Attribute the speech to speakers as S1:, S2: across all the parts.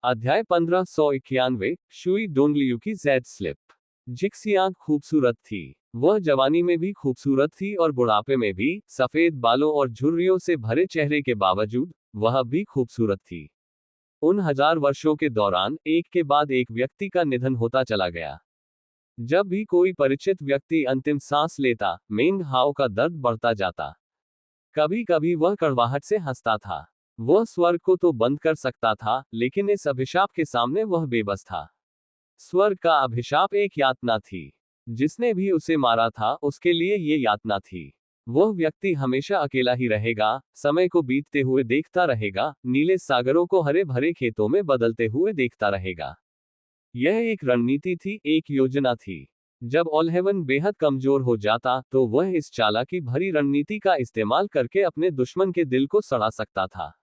S1: अध्याय 1591। शुई डोंगलियू की Z slip. जिक्सी आंख खूबसूरत थी। वह जवानी में भी खूबसूरत थी और बुढ़ापे में भी। सफेद बालों और झुर्रियों से भरे चेहरे के बावजूद वह भी खूबसूरत थी। उन 1000 वर्षों के दौरान एक के बाद एक व्यक्ति का निधन होता चला गया। जब भी कोई परिचित व्यक्ति अंतिम सांस लेता, मेंग हाओ का दर्द बढ़ता जाता। कभी कभी वह कड़वाहट से हंसता था। वह स्वर्ग को तो बंद कर सकता था, लेकिन इस अभिशाप के सामने वह बेबस था। स्वर्ग का अभिशाप एक यातना थी। जिसने भी उसे मारा था, उसके लिए ये यातना थी। वह व्यक्ति हमेशा अकेला ही रहेगा, समय को बीतते हुए देखता रहेगा, नीले सागरों को हरे भरे खेतों में बदलते हुए देखता रहेगा। यह एक रणनीति थी, एक योजना थी। जब ओल्हेवन बेहद कमजोर हो जाता, तो वह इस चालाकी भरी रणनीति का इस्तेमाल करके अपने दुश्मन के दिल को सड़ा सकता था।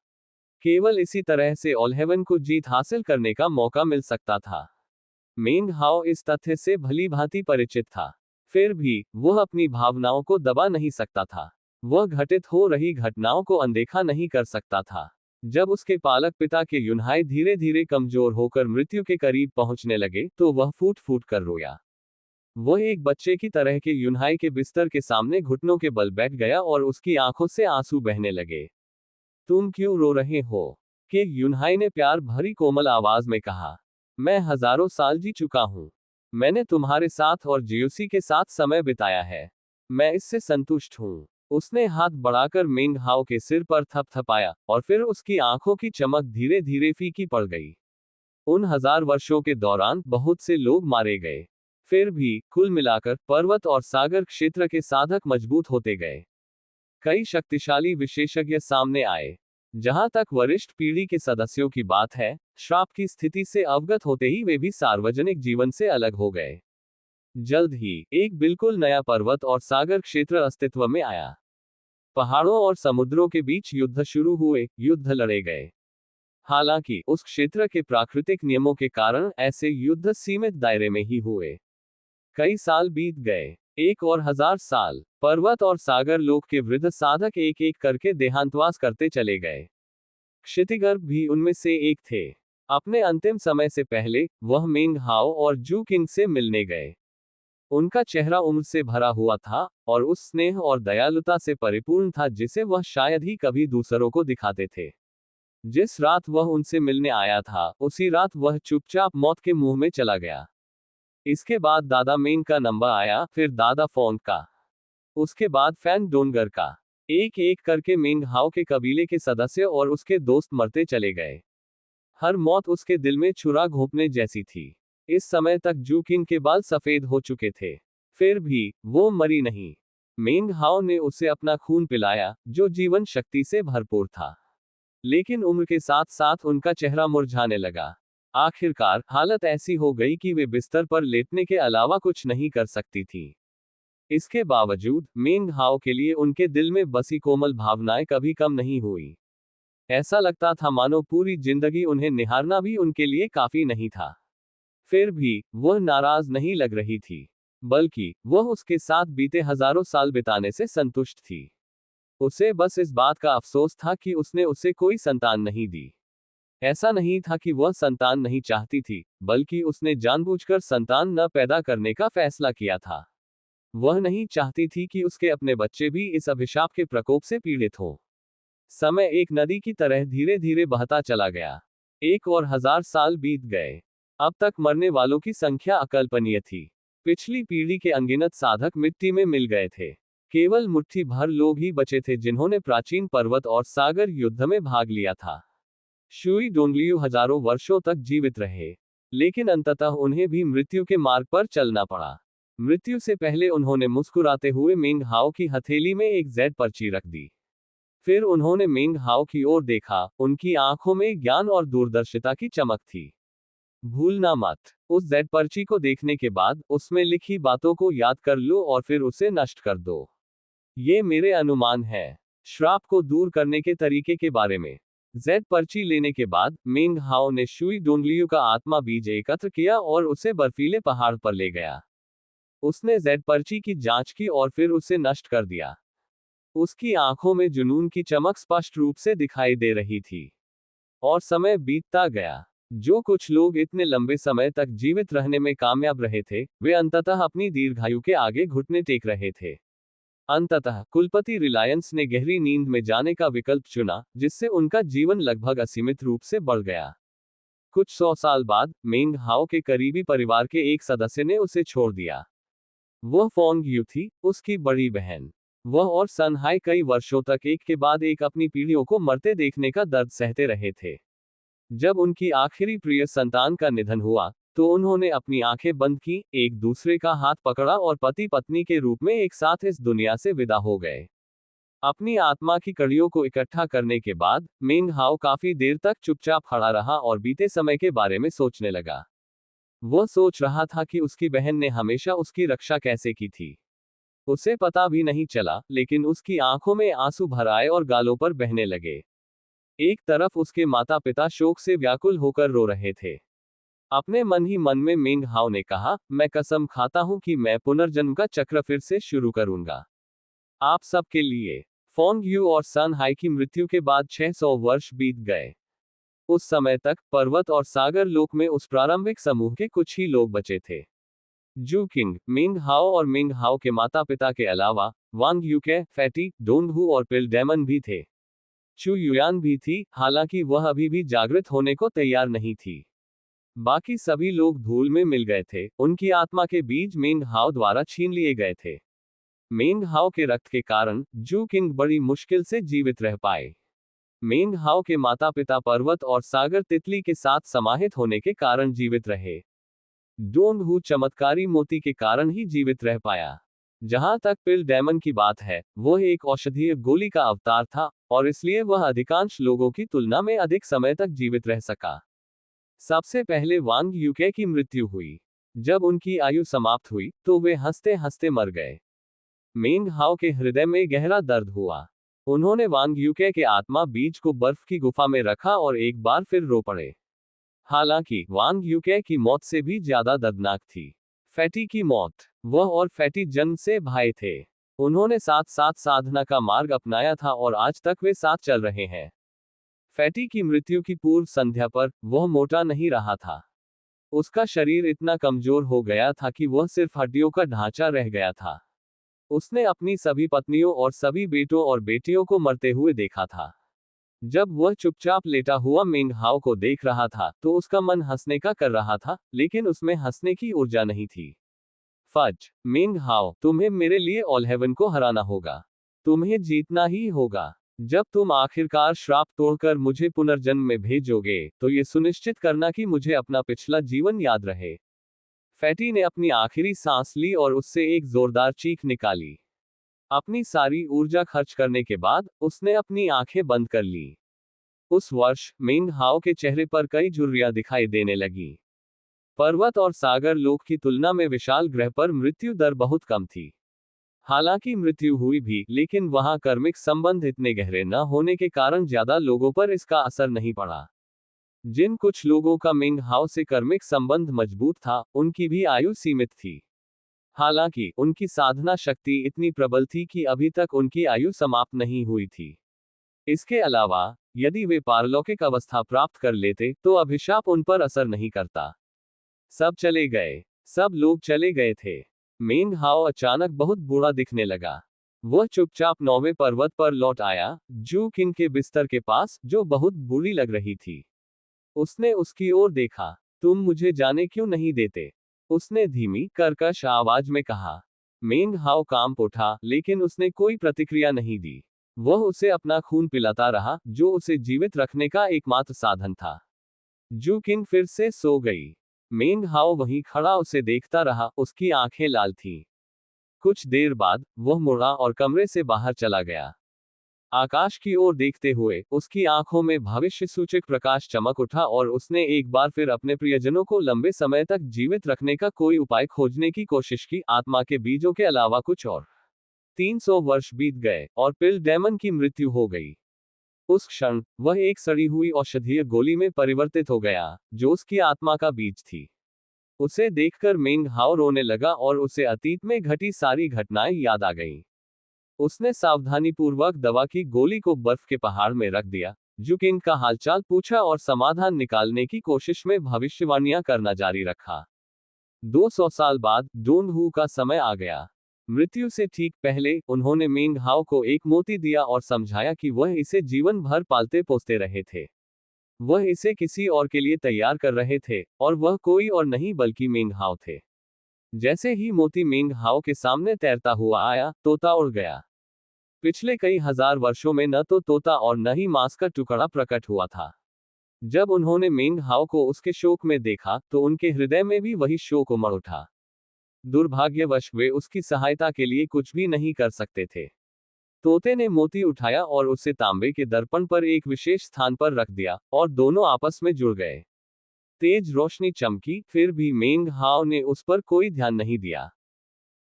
S1: केवल इसी तरह से ओल्हेवन को जीत हासिल करने का मौका मिल सकता था। मेंग हाओ इस तथ्य से भली भांति परिचित था। फिर भी वह अपनी भावनाओं को दबा नहीं सकता था। वह घटित हो रही घटनाओं को अनदेखा नहीं कर सकता था। जब उसके पालक पिता के यूनहाई धीरे धीरे कमजोर होकर मृत्यु के करीब पहुंचने लगे, तो वह फूट फूट कर रोया। वह एक बच्चे की तरह के यूनहाई के बिस्तर के सामने घुटनों के बल बैठ गया और उसकी आंखों से आंसू बहने लगे। तुम क्यों रो रहे हो? के यूनहाई ने प्यार भरी कोमल आवाज में कहा। मैं हजारों साल जी चुका हूं। मैंने तुम्हारे साथ और जियोसी के साथ समय बिताया है। मैं इससे संतुष्ट हूं। उसने हाथ बढ़ाकर मेंग हाओ के सिर पर थपथपाया, और फिर उसकी आंखों की चमक धीरे धीरे फीकी पड़ गई। उन 1000 वर्षों के दौरान बहुत से लोग मारे गए। फिर भी कुल मिलाकर पर्वत और सागर क्षेत्र के साधक मजबूत होते गए। कई शक्तिशाली विशेषज्ञ सामने आए। जहां तक वरिष्ठ पीढ़ी के सदस्यों की बात है, श्राप की स्थिति से अवगत होते ही वे भी सार्वजनिक जीवन से अलग हो गए। जल्द ही एक बिल्कुल नया पर्वत और सागर क्षेत्र अस्तित्व में आया। पहाड़ों और समुद्रों के बीच युद्ध शुरू हुए, युद्ध लड़े गए। हालांकि उस क्षेत्र के प्राकृतिक नियमों के कारण ऐसे युद्ध सीमित दायरे में ही हुए। कई साल बीत गए, 1 और 1000 साल। पर्वत और सागर लोक के वृद्ध साधक एक एक करके देहांतवास करते चले गए। क्षितिगर्भ भी उनमें से एक थे। अपने अंतिम समय से पहले वह मेंग हाओ और जू किंग से मिलने गए। उनका चेहरा उम्र से भरा हुआ था, और उस स्नेह और दयालुता से परिपूर्ण था जिसे वह शायद ही कभी दूसरों को दिखाते थे। जिस रात वह उनसे मिलने आया था, उसी रात वह चुपचाप मौत के मुंह में चला गया। इसके बाद दादा मेंग का नंबर आया, फिर दादा फोंग का, उसके बाद फैन डोंगर का। एक एक करके मेंग हाओ के कबीले के सदस्य और उसके दोस्त मरते चले गए। हर मौत उसके दिल में छुरा घोंपने जैसी थी। इस समय तक जू किंग के बाल सफेद हो चुके थे। फिर भी वो मरी नहीं। मेंग हाओ ने उसे अपना खून पिलाया, जो जीवन शक्ति से भरपूर था। लेकिन उम्र के साथ साथ उनका चेहरा मुरझाने लगा। आखिरकार हालत ऐसी हो गई कि वे बिस्तर पर लेटने के अलावा कुछ नहीं कर सकती थी। इसके बावजूद मेंग हाओ के लिए उनके दिल में बसी कोमल भावनाएं कभी कम नहीं हुई। ऐसा लगता था मानो पूरी जिंदगी उन्हें निहारना भी उनके लिए काफी नहीं था। फिर भी वह नाराज नहीं लग रही थी, बल्कि वह उसके साथ बीते हजारों साल बिताने से संतुष्ट थी। उसे बस इस बात का अफसोस था कि उसने उसे कोई संतान नहीं दी। ऐसा नहीं था कि वह संतान नहीं चाहती थी, बल्कि उसने जानबूझकर संतान न पैदा करने का फैसला किया था। वह नहीं चाहती थी कि उसके अपने बच्चे भी इस अभिशाप के प्रकोप से पीड़ित हों। समय एक नदी की तरह धीरे धीरे बहता चला गया। 1 और 1000 साल बीत गए। अब तक मरने वालों की संख्या अकल्पनीय थी। पिछली पीढ़ी के अनगिनत साधक मिट्टी में मिल गए थे। केवल मुट्ठी भर लोग ही बचे थे जिन्होंने प्राचीन पर्वत और सागर युद्ध में भाग लिया था। शुई डोंगलियू हजारों वर्षों तक जीवित रहे, लेकिन अंततः उन्हें भी मृत्यु के मार्ग पर चलना पड़ा। मृत्यु से पहले उन्होंने मुस्कुराते हुए मेंग हाओ की हथेली में एक जेड पर्ची रख दी। फिर उन्होंने मेंग हाओ की ओर देखा, उनकी आंखों में ज्ञान और दूरदर्शिता की चमक थी। भूलना मत, उस जेड पर्ची को देखने के बाद उसमें लिखी बातों को याद कर लो और फिर उसे नष्ट कर दो। ये मेरे अनुमान है, श्राप को दूर करने के तरीके के बारे में। जेड पर्ची लेने के बाद मेंग हाओ ने शुई डोंगलियू का आत्मा बीज एकत्र किया और उसे बर्फीले पहाड़ पर ले गया। उसने जेड पर्ची की जांच की और फिर उसे नष्ट कर दिया। उसकी आंखों में जुनून की चमक स्पष्ट रूप से दिखाई दे रही थी। और समय बीतता गया। जो कुछ लोग इतने लंबे समय तक जीवित रहने में कामयाब रहे थे, वे अंततः अपनी दीर्घायु के आगे घुटने टेक रहे थे। अंततः कुलपति रिलायंस ने गहरी नींद में जाने का विकल्प चुना, जिससे उनका जीवन लगभग असीमित रूप से बढ़ गया। कुछ 100 साल बाद मेंग हाओ के करीबी परिवार के एक सदस्य ने उसे छोड़ दिया। वह फोंग यू थी, उसकी बड़ी बहन। वह और सन हाई कई वर्षों तक एक के बाद एक अपनी पीढ़ियों को मरते देखने का दर्द सहते रहे थे। जब उनकी आखिरी प्रिय संतान का निधन हुआ, तो उन्होंने अपनी आंखें बंद की, एक दूसरे का हाथ पकड़ा और पति पत्नी के रूप में एक साथ इस दुनिया से विदा हो गए। अपनी आत्मा की कड़ियों को इकट्ठा करने के बाद मेंग हाओ काफी देर तक चुपचाप खड़ा रहा और बीते समय के बारे में सोचने लगा। वह सोच रहा था कि उसकी बहन ने हमेशा उसकी रक्षा कैसे की थी। उसे पता भी नहीं चला, लेकिन उसकी आंखों में आंसू भर आए और गालों पर बहने लगे। एक तरफ उसके माता पिता शोक से व्याकुल होकर रो रहे थे। अपने मन ही मन में मेंग हाओ ने कहा, मैं कसम खाता हूं कि मैं पुनर्जन्म का चक्र फिर से शुरू करूंगा। आप सबके लिए। फोंग यू और सन हाई की मृत्यु के बाद 600 वर्ष बीत गए। उस समय तक पर्वत और सागर लोक में उस प्रारंभिक समूह के कुछ ही लोग बचे थे। जू किंग, मेंग हाओ और मेंग हाओ के माता पिता के अलावा वांग यूके, फैटी, डोंगहू और पिल डेमन भी थे। चू युयान भी थी, हालांकि वह अभी भी जागृत होने को तैयार नहीं थी। बाकी सभी लोग धूल में मिल गए थे, उनकी आत्मा के बीज मेंग हाओ द्वारा छीन लिए गए थे। मेंग हाओ के रक्त के कारण जू किंग बड़ी मुश्किल से जीवित रह पाए। मेंग हाओ के माता पिता पर्वत और सागर तितली के साथ समाहित होने के कारण जीवित रहे। डोंगहू चमत्कारी मोती के कारण ही जीवित रह पाया। जहां तक पिल डेमन की बात है, वह एक औषधीय गोली का अवतार था, और इसलिए वह अधिकांश लोगों की तुलना में अधिक समय तक जीवित रह सका। सबसे पहले वांग यूके की मृत्यु हुई। जब उनकी आयु समाप्त हुई, तो वे हंसते हंसते मर गए। मेंग हाओ के हृदय में गहरा दर्द हुआ। उन्होंने वांग यूके के आत्मा बीज को बर्फ की गुफा में रखा और एक बार फिर रो पड़े। हालांकि वांग यूके की मौत से भी ज्यादा दर्दनाक थी फैटी की मौत। वह और फैटी जन्म से भाई थे। उन्होंने साथ साथ साधना का मार्ग अपनाया था और आज तक वे साथ चल रहे हैं। फैटी की मृत्यु की पूर्व संध्या पर वह मोटा नहीं रहा था। उसका शरीर इतना कमजोर हो गया था कि वह सिर्फ हड्डियों का ढांचा रह गया था। उसने अपनी सभी पत्नियों और सभी बेटों और बेटियों को मरते हुए देखा था। जब वह चुपचाप लेटा हुआ मेंग हाओ को देख रहा था, तो उसका मन हंसने का कर रहा था, लेकिन उसमें हंसने की ऊर्जा नहीं थी। फज, मेंग हाओ, तुम्हें मेरे लिए ऑल हेवन को हराना होगा। तुम्हें जीतना ही होगा। जब तुम आखिरकार श्राप तोड़कर मुझे पुनर्जन्म में भेजोगे, तो ये सुनिश्चित करना कि मुझे अपना पिछला जीवन याद रहे। फैटी ने अपनी आखिरी सांस ली और उससे एक जोरदार चीख निकाली। अपनी सारी ऊर्जा खर्च करने के बाद उसने अपनी आंखें बंद कर ली। उस वर्ष मेंग हाओ के चेहरे पर कई झुर्रियां दिखाई देने लगी। पर्वत और सागर लोक की तुलना में विशाल ग्रह पर मृत्यु दर बहुत कम थी। हालांकि मृत्यु हुई भी, लेकिन वहां कर्मिक संबंध इतने गहरे न होने के कारण ज्यादा लोगों पर इसका असर नहीं पड़ा। जिन कुछ लोगों का मेंग हाओ से कर्मिक संबंध मजबूत था, उनकी भी आयु सीमित थी। हालांकि उनकी साधना शक्ति इतनी प्रबल थी कि अभी तक उनकी आयु समाप्त नहीं हुई थी। इसके अलावा, यदि वे पारलौकिक अवस्था प्राप्त कर लेते, तो अभिशाप उन पर असर नहीं करता। सब चले गए। सब लोग चले गए थे। मेंग हाओ अचानक बहुत बूढ़ा दिखने लगा। वह चुपचाप 9वें पर्वत पर लौट आया, जू किंग के बिस्तर के पास, जो बहुत बुरी लग रही थी। उसने उसकी ओर देखा। तुम मुझे जाने क्यों नहीं देते? उसने धीमी, कर्कश आवाज में कहा। मेंग हाओ कांप उठा, लेकिन उसने कोई प्रतिक्रिया नहीं दी। वह उसे अपना खून पिलाता रहा, जो उसे जीवित रखने का एकमात्र साधन था। जू किंग फिर से सो गई। मेंग हाओ वहीं खड़ा उसे देखता रहा, उसकी आंखें लाल थीं। कुछ देर बाद वह मुड़ा और कमरे से बाहर चला गया। आकाश की ओर देखते हुए उसकी आंखों में भविष्य सूचक प्रकाश चमक उठा और उसने एक बार फिर अपने प्रियजनों को लंबे समय तक जीवित रखने का कोई उपाय खोजने की कोशिश की, आत्मा के बीजों के अलावा कुछ और। 300 वर्ष बीत गए और पिल डेमन की मृत्यु हो गई। उस क्षण वह एक सड़ी हुई औषधीय गोली में परिवर्तित हो गया, जो उसकी आत्मा का बीज थी। उसे देखकर मेंग हाओ रोने लगा और उसे अतीत में घटी सारी घटनाएं याद आ गईं। उसने सावधानीपूर्वक दवा की गोली को बर्फ के पहाड़ में रख दिया, जुकिंग का हालचाल पूछा और समाधान निकालने की कोशिश में भविष्यवाणियां करना जारी रखा। 200 साल बाद डोंग हू का समय आ गया। मृत्यु से ठीक पहले उन्होंने मेंग हाओ को एक मोती दिया और समझाया कि वह इसे जीवन भर पालते पोसते रहे थे। वह इसे किसी और के लिए तैयार कर रहे थे, और वह कोई और नहीं बल्कि मेंग हाओ थे। जैसे ही मोती मेंग हाओ के सामने तैरता हुआ आया, तोता उड़ गया। पिछले कई हजार वर्षों में न तो तोता और न ही मांस का टुकड़ा प्रकट हुआ था। जब उन्होंने मेंग हाओ को उसके शोक में देखा, तो उनके हृदय में भी वही शोक उमड़ उठा। दुर्भाग्यवश वे उसकी सहायता के लिए कुछ भी नहीं कर सकते थे। तोते ने मोती उठाया और उसे तांबे के दर्पण पर एक विशेष स्थान पर रख दिया, और दोनों आपस में जुड़ गए। तेज रोशनी चमकी, फिर भी मेंग हाओ ने उस पर कोई ध्यान नहीं दिया।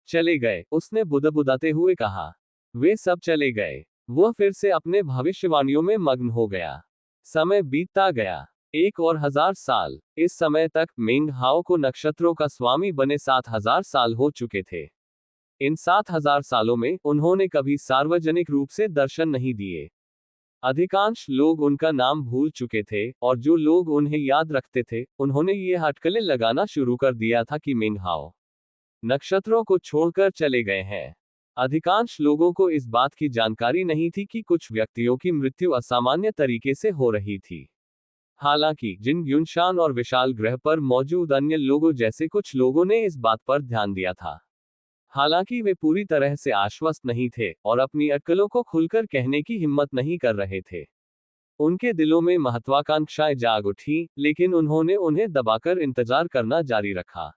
S1: चले गए, उसने बुदबुदाते हुए कहा। वे सब चले गए। वह फिर से अपने भविष्यवाणियों में मग्न हो गया। समय बीतता गया। 1 और 1000 साल। इस समय तक मेंग हाओ को नक्षत्रों का स्वामी बने 7000 साल हो चुके थे। इन 7000 सालों में उन्होंने कभी सार्वजनिक रूप से दर्शन नहीं दिए। अधिकांश लोग उनका नाम भूल चुके थे, और जो लोग उन्हें याद रखते थे, उन्होंने ये हटकलें लगाना शुरू कर दिया था कि मेंग हाओ नक्षत्रों को छोड़कर चले गए हैं। अधिकांश लोगों को इस बात की जानकारी नहीं थी कि कुछ व्यक्तियों की मृत्यु असामान्य तरीके से हो रही थी। हालांकि जिन युनशान और विशाल ग्रह पर मौजूद अन्य लोगों जैसे कुछ लोगों ने इस बात पर ध्यान दिया था। हालांकि वे पूरी तरह से आश्वस्त नहीं थे, और अपनी अटकलों को खुलकर कहने की हिम्मत नहीं कर रहे थे। उनके दिलों में महत्वाकांक्षाएं जाग उठी, लेकिन उन्होंने उन्हें दबाकर इंतजार करना जारी रखा।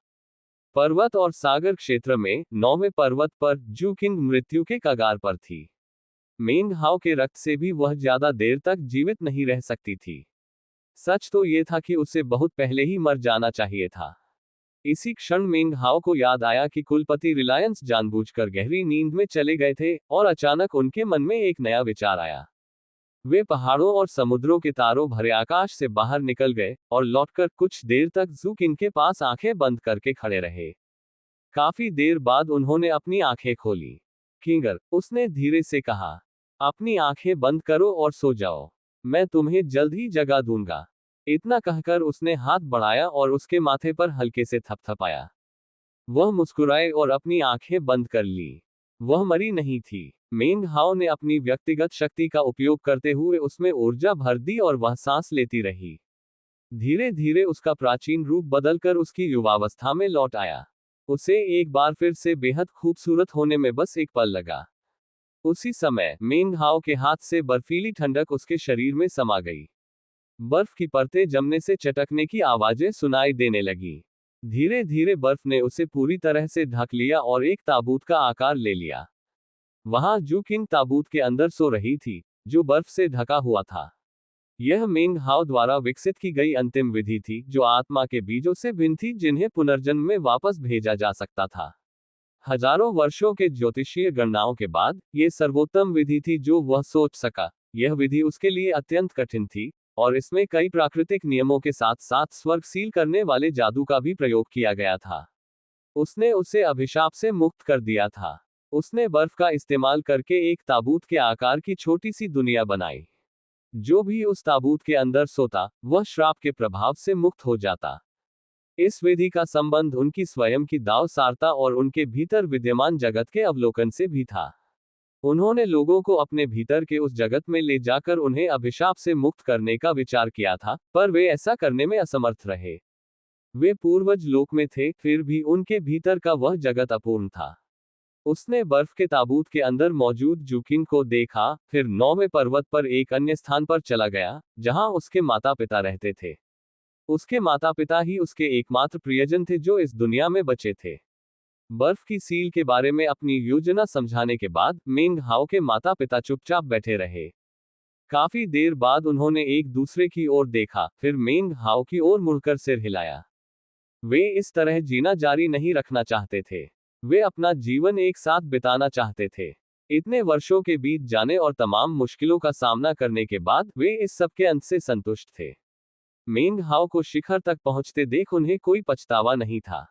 S1: पर्वत और सागर क्षेत्र में 9वें पर्वत पर जुकिंग मृत्यु के कगार पर थी। मेंग हाओ के रक्त से भी वह ज्यादा देर तक जीवित नहीं रह सकती थी। सच तो ये था कि उसे बहुत पहले ही मर जाना चाहिए था। इसी क्षण मेंग हाओ को याद आया कि कुलपति रिलायंस जानबूझकर गहरी नींद में चले गए थे, और अचानक उनके मन में एक नया विचार आया। वे पहाड़ों और समुद्रों के तारों भरे आकाश से बाहर निकल गए, और लौटकर कुछ देर तक जुकिंग के पास आंखें बंद करके खड़े रहे। काफी देर बाद उन्होंने अपनी आंखें खोली। किंगर, उसने धीरे से कहा, अपनी आंखें बंद करो और सो जाओ। मैं तुम्हें जल्द ही जगा दूंगा। इतना कहकर उसने हाथ बढ़ाया और उसके माथे पर हल्के से थपथपाया। वह मुस्कुराए और अपनी आंखें बंद कर ली। वह मरी नहीं थी। मेंग हाओ ने अपनी व्यक्तिगत शक्ति का उपयोग करते हुए उसमें ऊर्जा भर दी, और वह सांस लेती रही। धीरे धीरे उसका प्राचीन रूप बदलकर उसकी युवावस्था में लौट आया। उसे एक बार फिर से बेहद खूबसूरत होने में बस एक पल लगा। उसी समय मेंग हाओ के हाथ से बर्फीली ठंडक उसके शरीर में समा गई। बर्फ की परतें जमने से चटकने की आवाजें सुनाई देने लगी। धीरे धीरे बर्फ ने उसे पूरी तरह से ढक लिया और एक ताबूत का आकार ले लिया। वहां जुकिंग ताबूत के अंदर सो रही थी, जो बर्फ से ढका हुआ था। यह मेंग हाओ द्वारा विकसित की गई अंतिम विधि थी, जो आत्मा के बीजों से भिन्न थी, जिन्हें पुनर्जन्म में वापस भेजा जा सकता था। हजारों वर्षों के ज्योतिषीय गणनाओं के बाद, यह सर्वोत्तम विधि थी जो वह सोच सका। यह विधि उसके लिए अत्यंत कठिन थी, और इसमें कई प्राकृतिक नियमों के साथ साथ स्वर्ग सील करने वाले जादू का भी प्रयोग किया गया था। उसने उसे अभिशाप से मुक्त कर दिया था। उसने बर्फ का इस्तेमाल करके एक ताबूत के आकार की छोटी सी दुनिया बनाई। जो भी उस ताबूत के अंदर सोता, वह श्राप के प्रभाव से मुक्त हो जाता। इस विधि का संबंध उनकी स्वयं की दाव सारता और उनके भीतर विद्यमान जगत के अवलोकन से भी था। उन्होंने लोगों को अपने भीतर के उस जगत में ले जाकर उन्हें अभिशाप से मुक्त करने का विचार किया था, पर वे ऐसा करने में असमर्थ रहे। वे पूर्वज लोक में थे, फिर भी उनके भीतर का वह जगत अपूर्ण था। उसने बर्फ के ताबूत के अंदर मौजूद जुकिंग को देखा, फिर 9वें पर्वत पर एक अन्य स्थान पर चला गया, जहां उसके माता पिता रहते थे। उसके माता पिता ही उसके एकमात्र प्रियजन थे जो इस दुनिया में बचे थे। बर्फ की सील के बारे में अपनी योजना समझाने के बाद मेंग हाओ के माता पिता चुपचाप बैठे रहे। काफी देर बाद उन्होंने एक दूसरे की ओर देखा, फिर मेंग हाओ की ओर मुड़कर सिर हिलाया। वे इस तरह जीना जारी नहीं रखना चाहते थे। वे अपना जीवन एक साथ बिताना चाहते थे। इतने वर्षों के बीत जाने और तमाम मुश्किलों का सामना करने के बाद वे इस सब के अंत से संतुष्ट थे। मेंग हाओ को शिखर तक पहुंचते देख उन्हें कोई पछतावा नहीं था।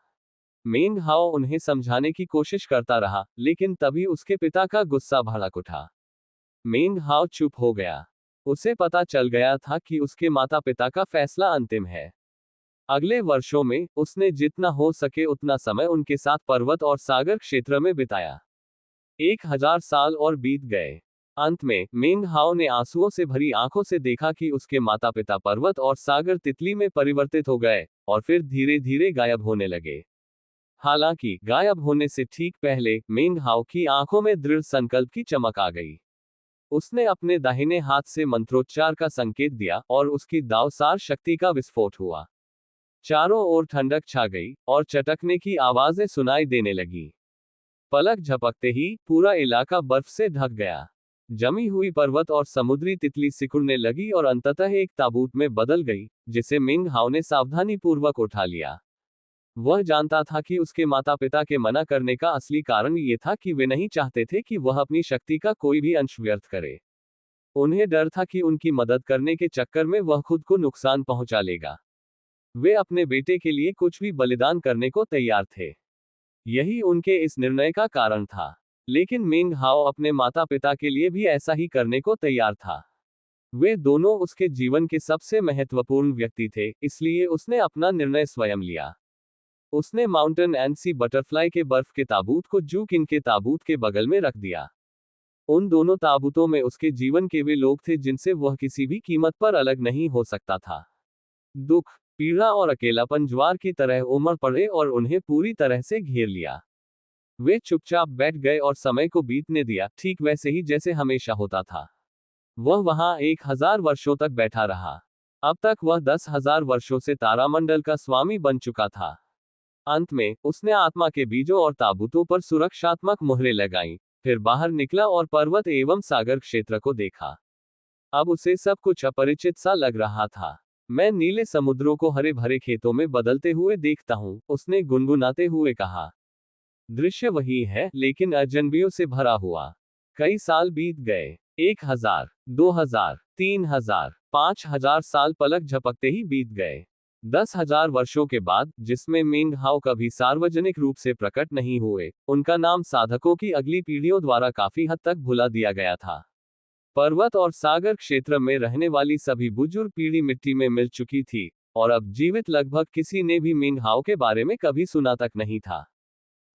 S1: मेंग हाओ उन्हें समझाने की कोशिश करता रहा, लेकिन तभी उसके पिता का गुस्सा भड़क उठा। मेंग हाओ चुप हो गया। उसे पता चल गया था कि उसके माता पिता का फैसला अंतिम है। अगले वर्षों में उसने जितना हो सके उतना समय उनके साथ पर्वत और सागर क्षेत्र में बिताया। 1000 साल और बीत गए। अंत में मेंग हाओ ने आंसुओं से भरी आंखों से देखा कि उसके माता पिता पर्वत और सागर तितली में परिवर्तित हो गए और फिर धीरे धीरे गायब होने लगे। हालांकि गायब होने से ठीक पहले मेंग हाओ की आंखों में दृढ़ संकल्प की चमक आ गई। उसने अपने दाहिने हाथ से मंत्रोच्चार का संकेत दिया और उसकी दावसार शक्ति का विस्फोट हुआ। चारों ओर ठंडक छा गई और चटकने की आवाजें सुनाई देने लगी। पलक झपकते ही पूरा इलाका बर्फ से ढक गया। जमी हुई पर्वत और समुद्री तितली सिकुड़ने लगी और अंततः एक ताबूत में बदल गई, जिसे मिंग हाओ ने सावधानी पूर्वक उठा लिया। वह जानता था कि उसके माता पिता के मना करने का असली कारण ये था कि वे नहीं चाहते थे कि वह अपनी शक्ति का कोई भी अंश व्यर्थ करे। उन्हें डर था कि उनकी मदद करने के चक्कर में वह खुद को नुकसान पहुंचा लेगा। वे अपने बेटे के लिए कुछ भी बलिदान करने को तैयार थे। यही उनके इस निर्णय का कारण था। लेकिन मिंग हाओ अपने माता पिता के लिए भी ऐसा ही करने को तैयार था। वे दोनों उसके जीवन के सबसे महत्वपूर्ण व्यक्ति थे, इसलिए उसने अपना निर्णय स्वयं लिया। उसने माउंटेन एंड सी बटरफ्लाई के बर्फ के ताबूत को जू किन के ताबूत के बगल में रख दिया। उन दोनों ताबूतों में उसके जीवन के वे लोग थे जिनसे वह किसी भी कीमत पर अलग नहीं हो सकता था। दुख, पीड़ा और अकेलापन ज्वार की तरह उमड़ पड़े और उन्हें पूरी तरह से घेर लिया। वे चुपचाप बैठ गए और समय को बीतने दिया, ठीक वैसे ही जैसे हमेशा होता था। वह वहां 1000 वर्षों तक बैठा रहा। अब तक वह 10,000 वर्षों से तारामंडल का स्वामी बन चुका था। अंत में उसने आत्मा के बीजों और ताबूतों पर सुरक्षात्मक मुहरें लगाईं, फिर बाहर निकला और पर्वत एवं सागर क्षेत्र को देखा। अब उसे सब कुछ अपरिचित सा लग रहा था। मैं नीले समुद्रों को हरे भरे खेतों में बदलते हुए देखता हूँ, उसने गुनगुनाते हुए कहा। दृश्य वही है, लेकिन अजनबियों से भरा हुआ। कई साल बीत गए। 1000, 2000, 3000, 5000 साल पलक झपकते ही बीत गए। 10,000 वर्षों के बाद, जिसमें मिंग हाओ कभी सार्वजनिक रूप से प्रकट नहीं हुए, उनका नाम साधकों की अगली पीढ़ियों द्वारा काफी हद तक भुला दिया गया था। पर्वत और सागर क्षेत्र में रहने वाली सभी बुजुर्ग पीढ़ी मिट्टी में मिल चुकी थी, और अब जीवित लगभग किसी ने भी मिंग हाओ के बारे में कभी सुना तक नहीं था।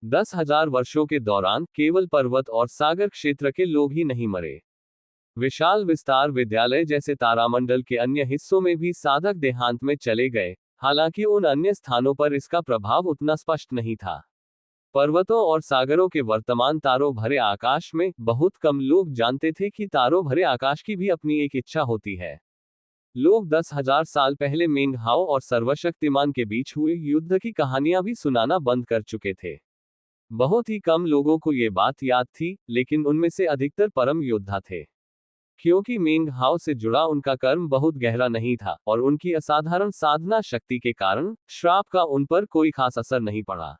S1: 10,000 वर्षों के दौरान केवल पर्वत और सागर क्षेत्र के लोग ही नहीं मरे। विशाल विस्तार विद्यालय जैसे तारामंडल के अन्य हिस्सों में भी साधक देहांत में चले गए, हालांकि उन अन्य स्थानों पर इसका प्रभाव उतना स्पष्ट नहीं था। पर्वतों और सागरों के वर्तमान तारों भरे आकाश में बहुत कम लोग जानते थे कि तारों भरे आकाश की भी अपनी एक इच्छा होती है। लोग 10,000 साल पहले मिंग हाओ और सर्वशक्तिमान के बीच हुए युद्ध की कहानियां भी सुनाना बंद कर चुके थे। बहुत ही कम लोगों को ये बात याद थी, लेकिन उनमें से अधिकतर परम योद्धा थे। क्योंकि मिंग हाओ से जुड़ा उनका कर्म बहुत गहरा नहीं था, और उनकी असाधारण साधना शक्ति के कारण श्राप का उन पर कोई खास असर नहीं पड़ा।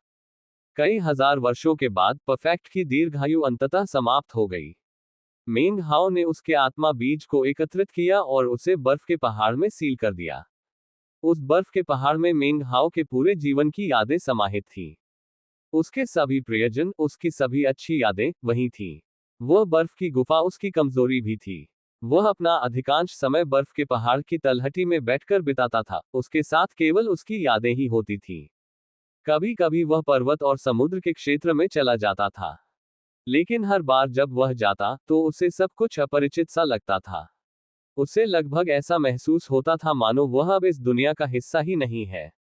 S1: कई हजार वर्षों के बाद परफेक्ट की दीर्घायु अंततः समाप्त हो गई। मिंग हाओ ने उसके आत्मा बीज को एकत्रित किया और उसे बर्फ के पहाड़ में सील कर दिया। उस बर्फ के पहाड़ में मिंग हाओ के पूरे जीवन की यादें समाहित थीं। उसके सभी प्रियजन, उसकी सभी अच्छी यादें वहीं थीं। वह बर्फ की गुफा उसकी कमजोरी भी थी। वह अपना अधिकांश समय बर्फ के पहाड़ की तलहटी में बैठकर बिताता था, उसके साथ केवल उसकी यादें ही होती थीं। कभी कभी वह पर्वत और समुद्र के क्षेत्र में चला जाता था, लेकिन हर बार जब वह जाता तो उसे सब कुछ अपरिचित सा लगता था। उसे लगभग ऐसा महसूस होता था मानो वह अब इस दुनिया का हिस्सा ही नहीं है।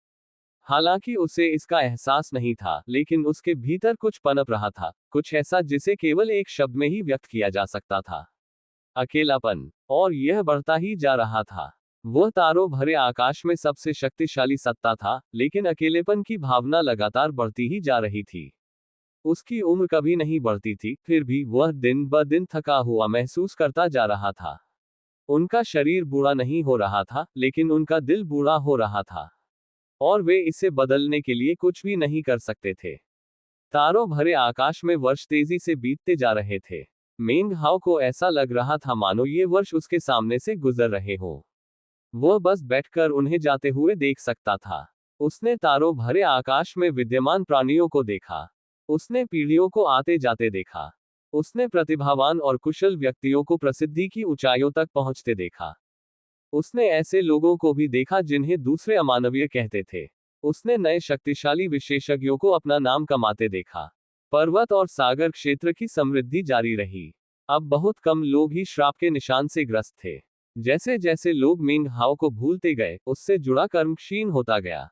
S1: हालांकि उसे इसका एहसास नहीं था, लेकिन उसके भीतर कुछ पनप रहा था, कुछ ऐसा जिसे केवल एक शब्द में ही व्यक्त किया जा सकता था। अकेलापन। और यह बढ़ता ही जा रहा था। वह तारों भरे आकाश में सबसे शक्तिशाली सत्ता था, लेकिन अकेलेपन की भावना लगातार बढ़ती ही जा रही थी। उसकी उम्र कभी नहीं बढ़ती थी, फिर भी वह दिन ब दिन थका हुआ महसूस करता जा रहा था। उनका शरीर बूढ़ा नहीं हो रहा था, लेकिन उनका दिल बूढ़ा हो रहा था, और वे इसे बदलने के लिए कुछ भी नहीं कर सकते थे। तारों भरे आकाश में वर्ष तेजी से बीतते जा रहे थे। मिंग हाओ को ऐसा लग रहा था मानो ये वर्ष उसके सामने से गुजर रहे हो। वह बस बैठकर उन्हें जाते हुए देख सकता था। उसने तारों भरे आकाश में विद्यमान प्राणियों को देखा। उसने पीढ़ियों को आते जाते देखा। उसने प्रतिभावान और कुशल व्यक्तियों को प्रसिद्धि की ऊंचाइयों तक पहुंचते देखा। उसने ऐसे लोगों को भी देखा जिन्हें दूसरे अमानवीय कहते थे। उसने नए शक्तिशाली विशेषज्ञों को अपना नाम कमाते देखा। पर्वत और सागर क्षेत्र की समृद्धि जारी रही। अब बहुत कम लोग ही श्राप के निशान से ग्रस्त थे। जैसे जैसे लोग मिंग हाओ को भूलते गए, उससे जुड़ा कर्म क्षीण होता गया।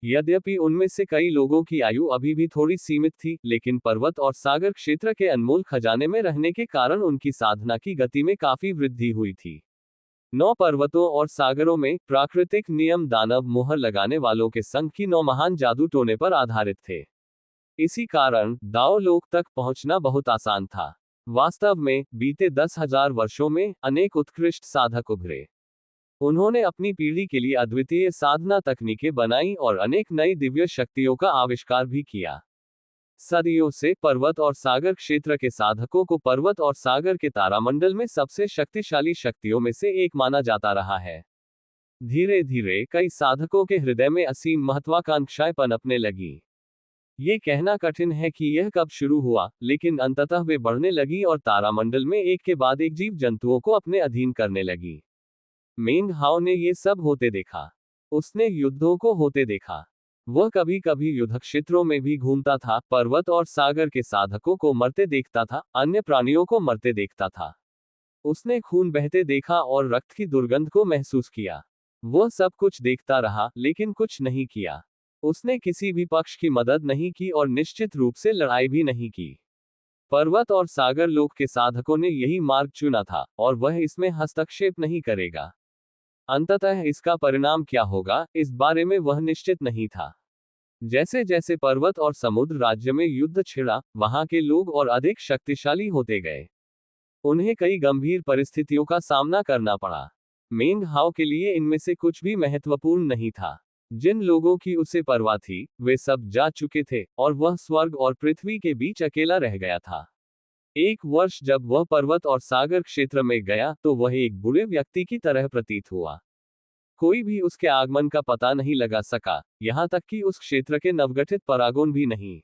S1: यद्यपि उनमें से कई लोगों की आयु अभी भी थोड़ी सीमित थी, लेकिन पर्वत और सागर क्षेत्र के अनमोल खजाने में रहने के कारण उनकी साधना की गति में काफी वृद्धि हुई थी। 9 पर्वतों और सागरों में प्राकृतिक नियम दानव मोहर लगाने वालों के संघ की 9 महान जादू टोने पर आधारित थे। इसी कारण दाओ लोक तक पहुंचना बहुत आसान था। वास्तव में बीते 10,000 वर्षों में अनेक उत्कृष्ट साधक उभरे। उन्होंने अपनी पीढ़ी के लिए अद्वितीय साधना तकनीकें बनाई और अनेक नई दिव्य शक्तियों का आविष्कार भी किया। सदियों से पर्वत और सागर क्षेत्र के साधकों को पर्वत और सागर के तारामंडल में सबसे शक्तिशाली शक्तियों में से एक माना जाता रहा है। धीरे धीरे कई साधकों के हृदय में असीम महत्वाकांक्षाएं पनपने लगी। ये कहना कठिन है कि यह कब शुरू हुआ, लेकिन अंततः वे बढ़ने लगी और तारामंडल में एक के बाद एक जीव जंतुओं को अपने अधीन करने लगी। मेंग हाओ ने ये सब होते देखा। उसने युद्धों को होते देखा। वह कभी कभी युद्ध क्षेत्रों में भी घूमता था, पर्वत और सागर के साधकों को मरते देखता था, अन्य प्राणियों को मरते देखता था। उसने खून बहते देखा और रक्त की दुर्गंध को महसूस किया। वह सब कुछ देखता रहा, लेकिन कुछ नहीं किया। उसने किसी भी पक्ष की मदद नहीं की और निश्चित रूप से लड़ाई भी नहीं की। पर्वत और सागर लोक के साधकों ने यही मार्ग चुना था, और वह इसमें हस्तक्षेप नहीं करेगा। अंततः इसका परिणाम क्या होगा, इस बारे में वह निश्चित नहीं था। जैसे जैसे पर्वत और समुद्र राज्य में युद्ध छिड़ा, वहां के लोग और अधिक शक्तिशाली होते गए। उन्हें कई गंभीर परिस्थितियों का सामना करना पड़ा। मेंग हाओ के लिए इनमें से कुछ भी महत्वपूर्ण नहीं था। जिन लोगों की उसे परवाह थी, वे सब जा चुके थे, और वह स्वर्ग और पृथ्वी के बीच अकेला रह गया था। एक वर्ष जब वह पर्वत और सागर क्षेत्र में गया, तो वह एक बुरे व्यक्ति की तरह प्रतीत हुआ। कोई भी उसके आगमन का पता नहीं लगा सका, यहां तक कि उस क्षेत्र के नवगठित परागोन भी नहीं।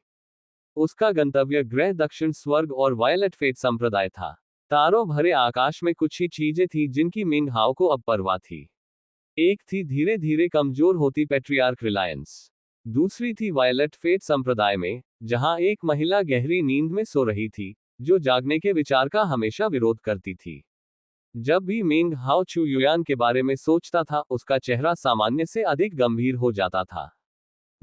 S1: उसका गंतव्य ग्रह दक्षिण स्वर्ग और वायलेट फेट संप्रदाय था। तारों भरे आकाश में कुछ ही चीजें थी जिनकी मिंग हाओ को अब परवाह थी। एक थी धीरे धीरे कमजोर होती पैट्रियार्क रिलायंस। दूसरी थी वायलेट फेट संप्रदाय में, जहां एक महिला गहरी नींद में सो रही थी, जो जागने के विचार का हमेशा विरोध करती थी। जब भी मिंग हाओ चू युयान के बारे में सोचता था, उसका चेहरा सामान्य से अधिक गंभीर हो जाता था।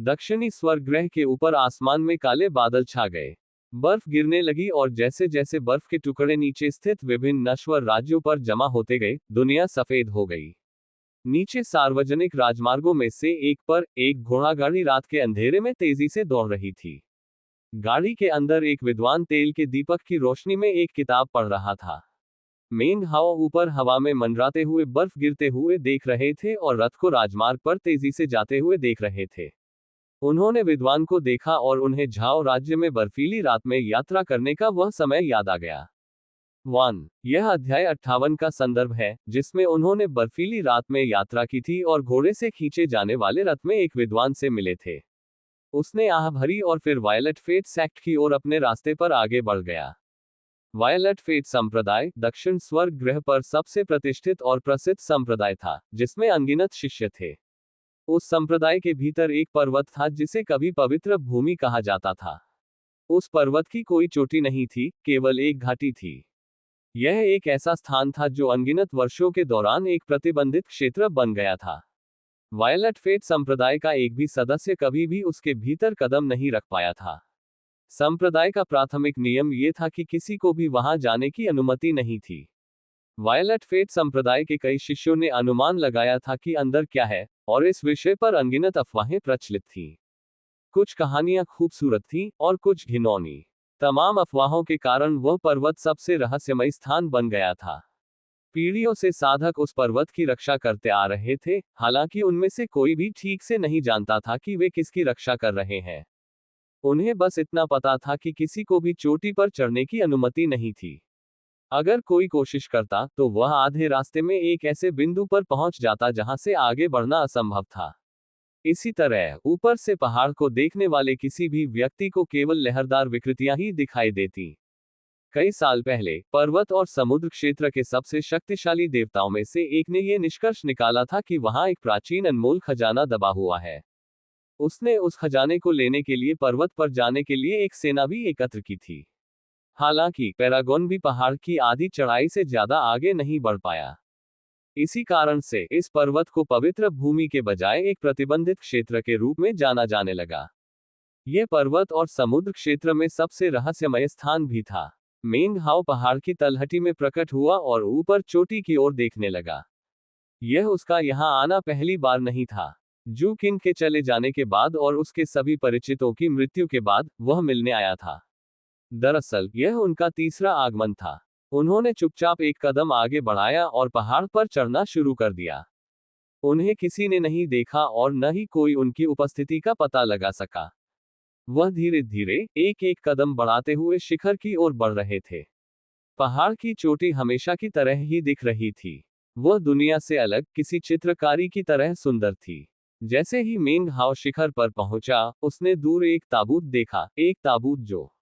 S1: दक्षिणी स्वर्ग ग्रह के ऊपर आसमान में काले बादल छा गए। बर्फ गिरने लगी और जैसे जैसे बर्फ के टुकड़े नीचे स्थित विभिन्न नश्वर राज्यों पर जमा होते गए, दुनिया सफेद हो गई। नीचे सार्वजनिक राजमार्गों में से एक पर एक घोड़ागाड़ी रात के अंधेरे में तेजी से दौड़ रही थी। गाड़ी के अंदर एक विद्वान तेल के दीपक की रोशनी में एक किताब पढ़ रहा था। मेंग हाओ ऊपर हवा में मंडराते हुए बर्फ गिरते हुए देख रहे थे और रथ को राजमार्ग पर तेजी से जाते हुए देख रहे थे। उन्होंने विद्वान को देखा और उन्हें झाओ राज्य में बर्फीली रात में यात्रा करने का वह समय याद आ गया। 1. यह अध्याय 58 का संदर्भ है, जिसमें उन्होंने बर्फीली रात में यात्रा की थी और घोड़े से खींचे जाने वाले रथ में एक विद्वान से मिले थे। उसने आह भरी और फिर वायलेट फेट सेक्ट की ओर अपने रास्ते पर आगे बढ़ गया। वायलेट फेट संप्रदाय दक्षिण स्वर्ग ग्रह पर सबसे प्रतिष्ठित और प्रसिद्ध संप्रदाय था, जिसमें अनगिनत शिष्य थे। उस संप्रदाय के भीतर एक पर्वत था जिसे कभी पवित्र भूमि कहा जाता था। उस पर्वत की कोई चोटी नहीं थी, केवल एक घाटी थी। यह एक ऐसा स्थान था जो अनगिनत वर्षों के दौरान एक प्रतिबंधित क्षेत्र बन गया था। वायलेट फेट संप्रदाय का एक भी सदस्य कभी भी उसके भीतर कदम नहीं रख पाया था। संप्रदाय का प्राथमिक नियम यह था कि किसी को भी वहां जाने की अनुमति नहीं थी। वायलेट फेट संप्रदाय के कई शिष्यों ने अनुमान लगाया था कि अंदर क्या है, और इस विषय पर अनगिनत अफवाहें प्रचलित थीं। कुछ कहानियां खूबसूरत थीं और कुछ घिनौनी। तमाम अफवाहों के कारण वह पर्वत सबसे रहस्यमय स्थान बन गया था। पीढ़ियों से साधक उस पर्वत की रक्षा करते आ रहे थे, हालांकि उनमें से कोई भी ठीक से नहीं जानता था कि वे किसकी रक्षा कर रहे हैं। उन्हें बस इतना पता था कि किसी को भी चोटी पर चढ़ने की अनुमति नहीं थी। अगर कोई कोशिश करता, तो वह आधे रास्ते में एक ऐसे बिंदु पर पहुंच जाता जहां से आगे बढ़ना असंभव था। इसी तरह ऊपर से पहाड़ को देखने वाले किसी भी व्यक्ति को केवल लहरदार विकृतियां ही दिखाई देती। कई साल पहले पर्वत और समुद्र क्षेत्र के सबसे शक्तिशाली देवताओं में से एक ने यह निष्कर्ष निकाला था कि वहां एक प्राचीन अनमोल खजाना दबा हुआ है। उसने उस खजाने को लेने के लिए पर्वत पर जाने के लिए एक सेना भी एकत्र की थी। हालांकि पैरागॉन भी पहाड़ की आधी चढ़ाई से ज्यादा आगे नहीं बढ़ पाया। इसी कारण से इस पर्वत को पवित्र भूमि के बजाय एक प्रतिबंधित क्षेत्र के रूप में जाना जाने लगा। यह पर्वत और समुद्र क्षेत्र में सबसे रहस्यमय स्थान भी था। मेंग हाओ पहाड़ की तलहटी में प्रकट हुआ और ऊपर चोटी की ओर देखने लगा। यह उसका यहां आना पहली बार नहीं था। जू किंग के चले जाने के बाद और उसके सभी परिचितों की मृत्यु के बाद वह मिलने आया था। दरअसल यह उनका तीसरा आगमन था। उन्होंने चुपचाप एक कदम आगे बढ़ाया और पहाड़ पर चढ़ना शुरू कर दिया। उन्हें किसी ने नहीं देखा और न ही कोई उनकी उपस्थिति का पता लगा सका। वह धीरे धीरे एक एक कदम बढ़ाते हुए शिखर की ओर बढ़ रहे थे। पहाड़ की चोटी हमेशा की तरह ही दिख रही थी। वह दुनिया से अलग किसी चित्रकारी की तरह सुंदर थी। जैसे ही मेंग हाओ शिखर पर पहुंचा, उसने दूर एक ताबूत देखा, एक ताबूत जो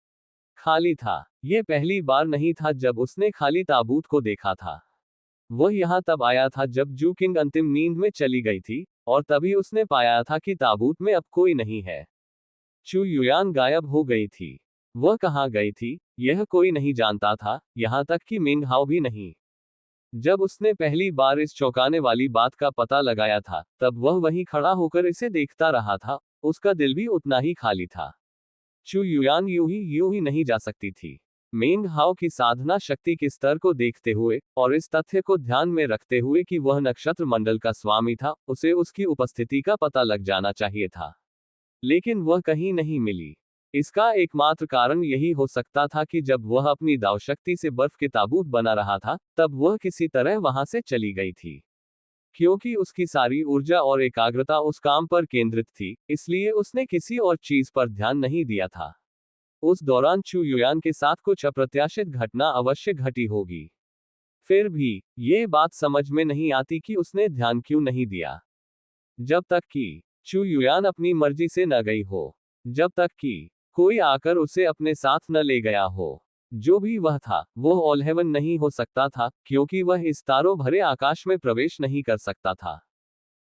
S1: खाली था। यह पहली बार नहीं था जब उसने खाली ताबूत को देखा था। वह यहां तब आया था जब जू किंग अंतिम नींद में चली गई थी, और तभी उसने पाया था कि ताबूत में अब कोई नहीं है। चू युयान गायब हो गई थी। वह कहाँ गई थी, यह कोई नहीं जानता था, यहां तक कि मेंग हाओ भी नहीं। जब उसने पहली बार इस चौंकाने वाली बात का पता लगाया था, तब वह वहीं खड़ा होकर इसे देखता रहा था। उसका दिल भी उतना ही खाली था। चू युयान यूं ही नहीं जा सकती थी। मेंग हाओ की साधना शक्ति के स्तर को देखते हुए और इस तथ्य को ध्यान में रखते हुए कि वह नक्षत्र मंडल का स्वामी था, उसे उसकी उपस्थिति का पता लग जाना चाहिए था। लेकिन वह कहीं नहीं मिली। इसका एकमात्र कारण यही हो सकता था कि जब वह अपनी दाव शक्ति से बर्फ के ताबूत बना रहा था, तब वह किसी तरह वहां से चली गई थी। क्योंकि उसकी सारी ऊर्जा और एकाग्रता उस काम पर केंद्रित थी, इसलिए उसने किसी और चीज पर ध्यान नहीं दिया था। उस दौरान चू युयान के साथ कुछ अप्रत्याशित घटना अवश्य घटी होगी। फिर भी ये बात समझ में नहीं आती कि उसने ध्यान क्यों नहीं दिया। जब तक कि चू युयान अपनी मर्जी से न गई हो, जब तक कि कोई आकर उसे अपने साथ न ले गया हो। जो भी वह था, वह ऑलहेवन नहीं हो सकता था, क्योंकि वह इस तारों भरे आकाश में प्रवेश नहीं कर सकता था।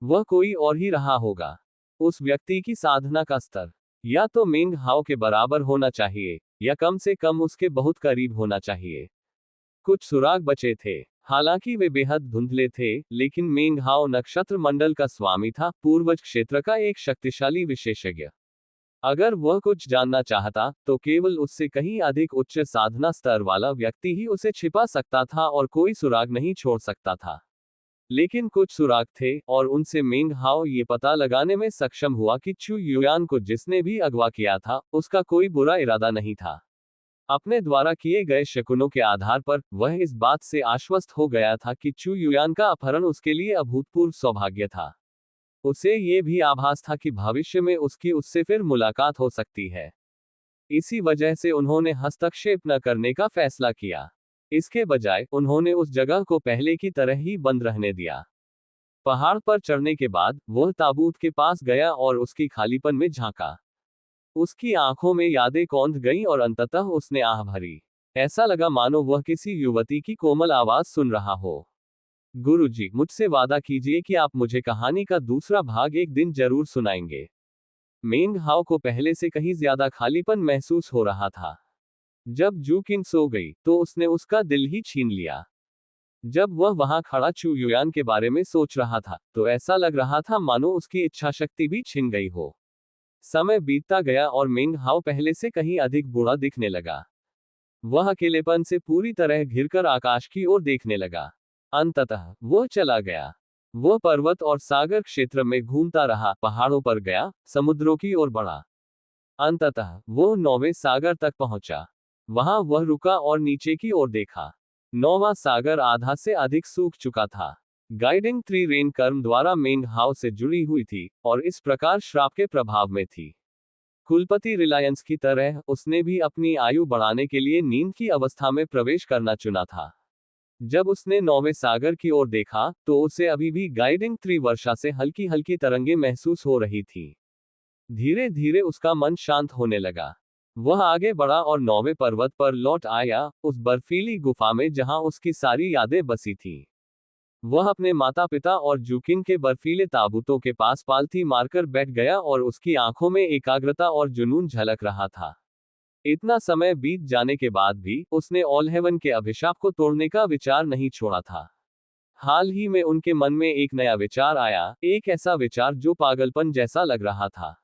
S1: वह कोई और ही रहा होगा। उस व्यक्ति की साधना का स्तर या तो मेंग हाओ के बराबर होना चाहिए, या कम से कम उसके बहुत करीब होना चाहिए। कुछ सुराग बचे थे। हालांकि वे बेहद धुंधले थे, लेकिन मेंग हाओ नक्षत्र मंडल का स्वामी था, पूर्वज क्षेत्र का एक शक्तिशाली विशेषज्ञ। अगर वह कुछ जानना चाहता, तो केवल उससे कहीं अधिक उच्च साधना स्तर वाला व्यक्ति ही उसे छिपा सकता था और कोई सुराग नहीं छोड़ सकता था। लेकिन कुछ सुराग थे, और उनसे मेंग हाओ ये पता लगाने में सक्षम हुआ कि चू युयान को जिसने भी अगवा किया था, उसका कोई बुरा इरादा नहीं था। अपने द्वारा किए गए शकुनों के आधार पर वह इस बात से आश्वस्त हो गया था कि चू युयान का अपहरण उसके लिए अभूतपूर्व सौभाग्य था। उसे ये भी आभास था कि भविष्य में उसकी उससे फिर मुलाकात हो सकती है। इसी वजह से उन्होंने हस्तक्षेप न करने का फैसला किया। इसके बजाय उन्होंने उस जगह को पहले की तरह ही बंद रहने दिया। पहाड़ पर चढ़ने के बाद वह ताबूत के पास गया और उसकी खालीपन में झांका। उसकी आंखों में यादें कौंध गईं और अंततः उसने आह भरी। ऐसा लगा मानो वह किसी युवती की कोमल आवाज सुन रहा हो। गुरुजी, मुझसे वादा कीजिए कि आप मुझे कहानी का दूसरा भाग एक दिन जरूर सुनाएंगे। मेंग हाओ को पहले से कहीं ज्यादा खालीपन महसूस हो रहा था। जब जू किंग सो गई, तो उसने उसका दिल ही छीन लिया। जब वह वहां खड़ा चू युयान के बारे में सोच रहा था, तो ऐसा लग रहा था मानो उसकी इच्छा शक्ति भी छिन गई हो। समय बीतता गया और मेंग हाओ पहले से कहीं अधिक बूढ़ा दिखने लगा। वह अकेलेपन से पूरी तरह घिरकर आकाश की ओर देखने लगा। अंततः वह चला गया। वह पर्वत और सागर क्षेत्र में घूमता रहा, पहाड़ों पर गया, समुद्रों की ओर बढ़ा। अंततः वह 9वें सागर तक पहुंचा। वहां वह रुका और नीचे की ओर देखा। 9वां सागर आधा से अधिक सूख चुका था। गाइडिंग ट्री रेन कर्म द्वारा मेंग हाओ से जुड़ी हुई थी, और इस प्रकार श्राप के प्रभाव में थी। कुलपति रिलायंस की तरह उसने भी अपनी आयु बढ़ाने के लिए नींद की अवस्था में प्रवेश करना चुना था। जब उसने 9वें सागर की ओर देखा, तो उसे अभी भी गाइडिंग ट्री वर्षा से हल्की हल्की तरंगें महसूस हो रही थी। धीरे धीरे उसका मन शांत होने लगा। वह आगे बढ़ा और 9वें पर्वत पर लौट आया, उस बर्फीली गुफा में जहां उसकी सारी यादें बसी थीं। वह अपने माता पिता और जूकिन के बर्फीले ताबूतों के पास पालथी मारकर बैठ गया और उसकी आंखों में एकाग्रता और जुनून झलक रहा था। इतना समय बीत जाने के बाद भी उसने ऑलहेवन के अभिशाप को तोड़ने का विचार नहीं छोड़ा था। हाल ही में उनके मन में एक नया विचार आया, एक ऐसा विचार जो पागलपन जैसा लग रहा था।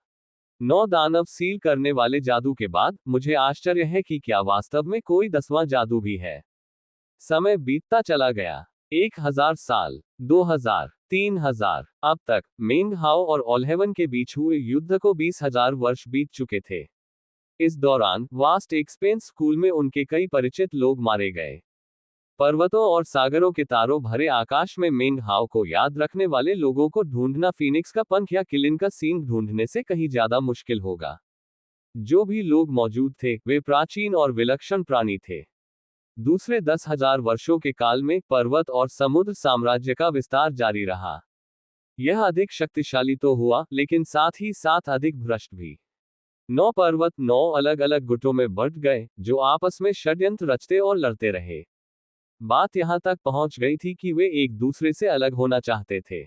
S1: 9 दानव सील करने वाले जादू के बाद मुझे आश्चर्य है कि क्या वास्तव में कोई 10वां जादू भी है। समय बीतता चला गया। 1000 साल, 2000, 3000, अब तक मेंग हाओ और ऑलहेवन के बीच हुए युद्ध को 20,000 वर्ष बीत चुके थे। इस दौरान वास्ट एक्सपेंस स्कूल में उनके कई परिचित लोग मारे गए। पर्वतों और सागरों के तारों भरे आकाश में मेंग हाओ को याद रखने वाले लोगों को ढूंढना फीनिक्स का पंख या किलिन का सींग ढूंढने से कहीं ज्यादा मुश्किल होगा। जो भी लोग मौजूद थे वे प्राचीन और विलक्षण प्राणी थे। दूसरे 10,000 वर्षों के काल में पर्वत और समुद्र साम्राज्य का विस्तार जारी रहा। यह अधिक शक्तिशाली तो हुआ, लेकिन साथ ही साथ अधिक भ्रष्ट भी। 9 पर्वत 9 अलग अलग गुटों में बंट गए, जो आपस में षड्यंत्र रचते और लड़ते रहे। बात यहां तक पहुंच गई थी कि वे एक दूसरे से अलग होना चाहते थे।